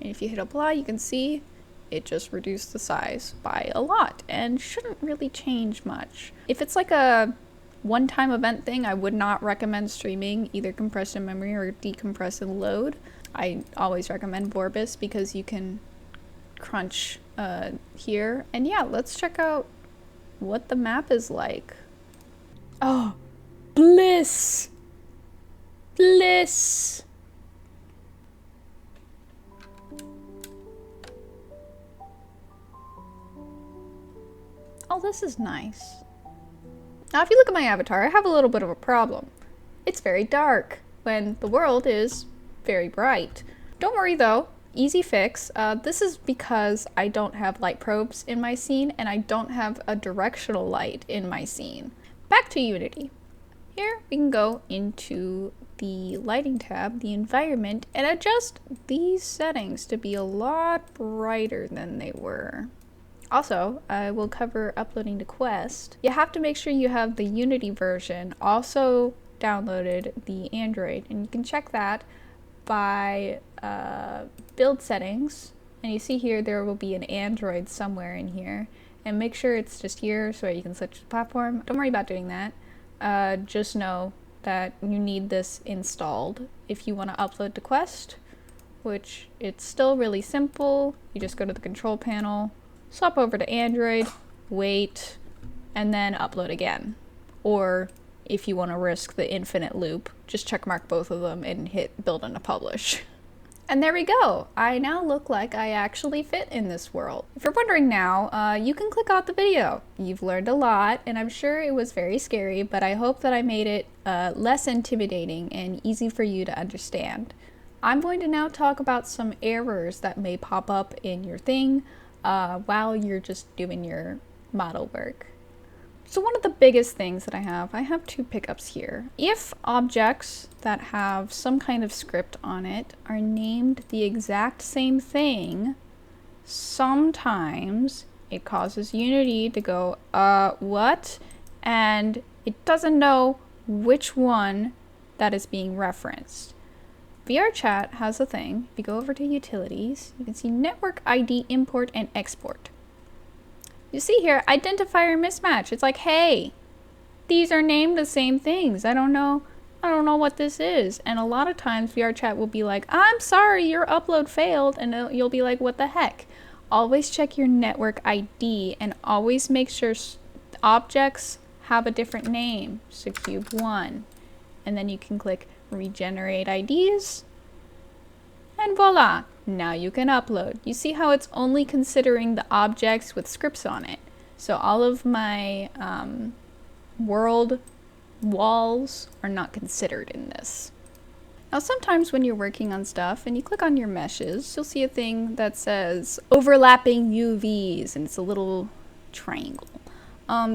And if you hit apply, you can see it just reduced the size by a lot and shouldn't really change much. If it's like a one-time event thing, I would not recommend streaming either compressed in memory or decompressed in load. I always recommend Vorbis because you can crunch here. And yeah, let's check out what the map is like. Oh, BLISS! BLISS! Oh, this is nice. Now, if you look at my avatar, I have a little bit of a problem. It's very dark when the world is very bright. Don't worry though, easy fix. This is because I don't have light probes in my scene and I don't have a directional light in my scene. Back to Unity. Here we can go into the lighting tab, the environment, and adjust these settings to be a lot brighter than they were. Also, I will cover uploading to Quest. You have to make sure you have the Unity version, also downloaded the Android, and you can check that by build settings, and you see here there will be an Android somewhere in here, and make sure it's just here so that you can switch the platform. Don't worry about doing that. Just know that you need this installed if you want to upload to Quest, which it's still really simple. You just go to the control panel, swap over to Android, wait, and then upload again. Or if you want to risk the infinite loop, just checkmark both of them and hit build and publish. And there we go. I now look like I actually fit in this world. If you're wondering now, you can click out the video. You've learned a lot, and I'm sure it was very scary, but I hope that I made it less intimidating and easy for you to understand. I'm going to now talk about some errors that may pop up in your thing while you're just doing your model work. So one of the biggest things that I have two pickups here. If objects that have some kind of script on it are named the exact same thing, sometimes it causes Unity to go, what? And it doesn't know which one that is being referenced. Vrchat has a thing. If you go over to utilities, you can see network ID import and export. You see here, identifier mismatch. It's like, hey, these are named the same things. I don't know what this is. And a lot of times Vrchat will be like, I'm sorry, your upload failed. And you'll be like, what the heck? Always check your network ID and always make sure objects have a different name. So cube 1. And then you can click regenerate IDs. And voila, now you can upload. You see how it's only considering the objects with scripts on it. So all of my world walls are not considered in this. Now sometimes when you're working on stuff and you click on your meshes, you'll see a thing that says overlapping UVs, and it's a little triangle.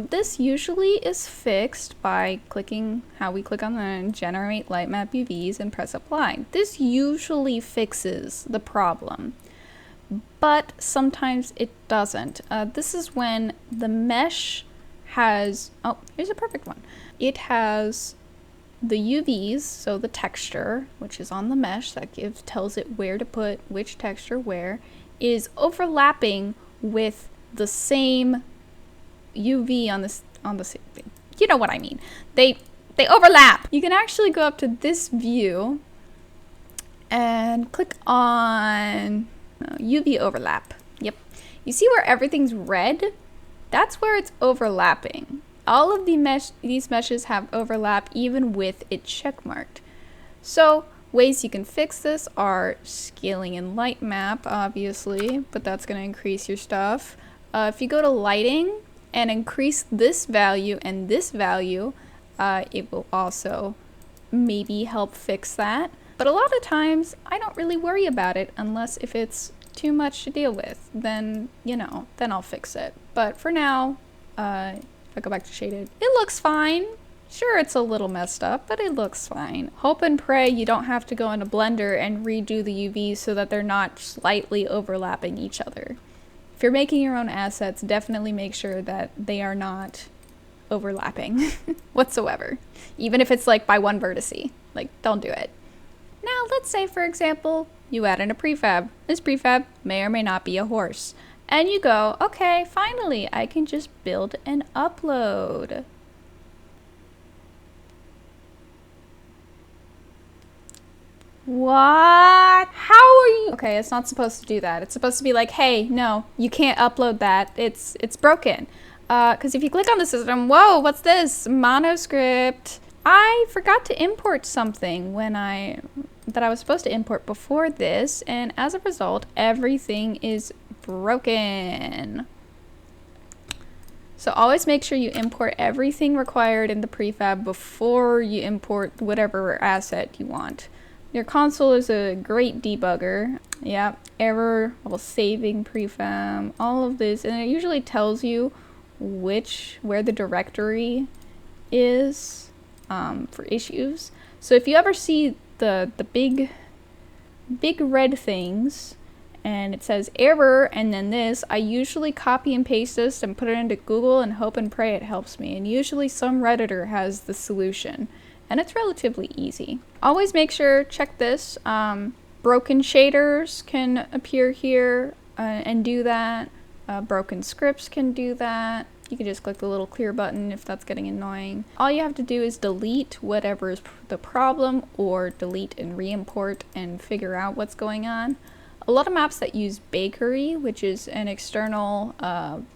This usually is fixed by clicking how we click on the generate lightmap UVs and press apply. This usually fixes the problem, but sometimes it doesn't. This is when the mesh has, oh, here's a perfect one. It has the UVs, so the texture, which is on the mesh that tells it where to put which texture where, is overlapping with the same UV on the same thing. You know what I mean. They overlap. You can actually go up to this view and click on UV overlap. Yep. You see where everything's red? That's where it's overlapping. All of these meshes have overlap even with it checkmarked. So ways you can fix this are scaling in Lightmap, obviously, but that's going to increase your stuff. If you go to lighting and increase this value and this value, it will also maybe help fix that. But a lot of times I don't really worry about it unless if it's too much to deal with, then, then I'll fix it. But for now, if I go back to shaded, it looks fine. Sure, it's a little messed up, but it looks fine. Hope and pray you don't have to go into Blender and redo the UVs so that they're not slightly overlapping each other. If you're making your own assets, definitely make sure that they are not overlapping whatsoever. Even if it's like by one vertice, like don't do it. Now let's say, for example, you add in a prefab. This prefab may or may not be a horse. And you go, okay, finally, I can just build and upload. What? How are you? Okay, it's not supposed to do that. It's supposed to be like, hey, no, you can't upload that. It's broken. Because if you click on the system, whoa, what's this? Monoscript. I forgot to import something that I was supposed to import before this, and as a result, everything is broken. So always make sure you import everything required in the prefab before you import whatever asset you want. Your console is a great debugger. Yeah, error while saving prefab, all of this, and it usually tells you where the directory is for issues. So if you ever see the big red things and it says error and then this, I usually copy and paste this and put it into Google and hope and pray it helps me. And usually some Redditor has the solution, and it's relatively easy. Always make sure, check this, broken shaders can appear here and do that. Broken scripts can do that. You can just click the little clear button if that's getting annoying. All you have to do is delete whatever is the problem, or delete and re-import and figure out what's going on. A lot of maps that use Bakery, which is an external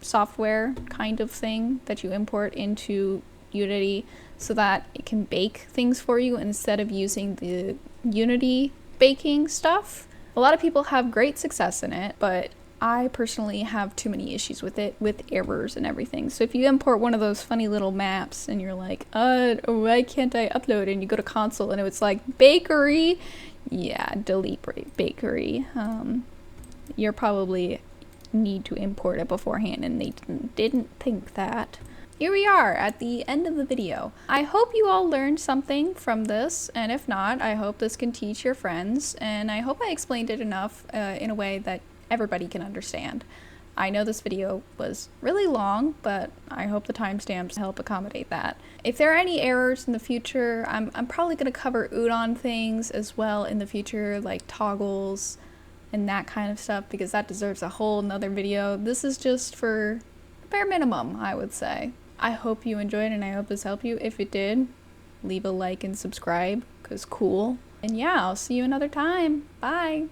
software kind of thing that you import into Unity so that it can bake things for you instead of using the Unity baking stuff. A lot of people have great success in it, but I personally have too many issues with it, with errors and everything. So if you import one of those funny little maps and you're like, why can't I upload? And you go to console and it's like, Bakery. Yeah, delete Bakery. You're probably need to import it beforehand and they didn't think that. Here we are at the end of the video. I hope you all learned something from this, and if not, I hope this can teach your friends, and I hope I explained it enough in a way that everybody can understand. I know this video was really long, but I hope the timestamps help accommodate that. If there are any errors in the future, I'm probably going to cover udon things as well in the future, like toggles and that kind of stuff, because that deserves a whole nother video. This is just for bare minimum, I would say. I hope you enjoyed and I hope this helped you. If it did, leave a like and subscribe, because cool. And yeah, I'll see you another time. Bye!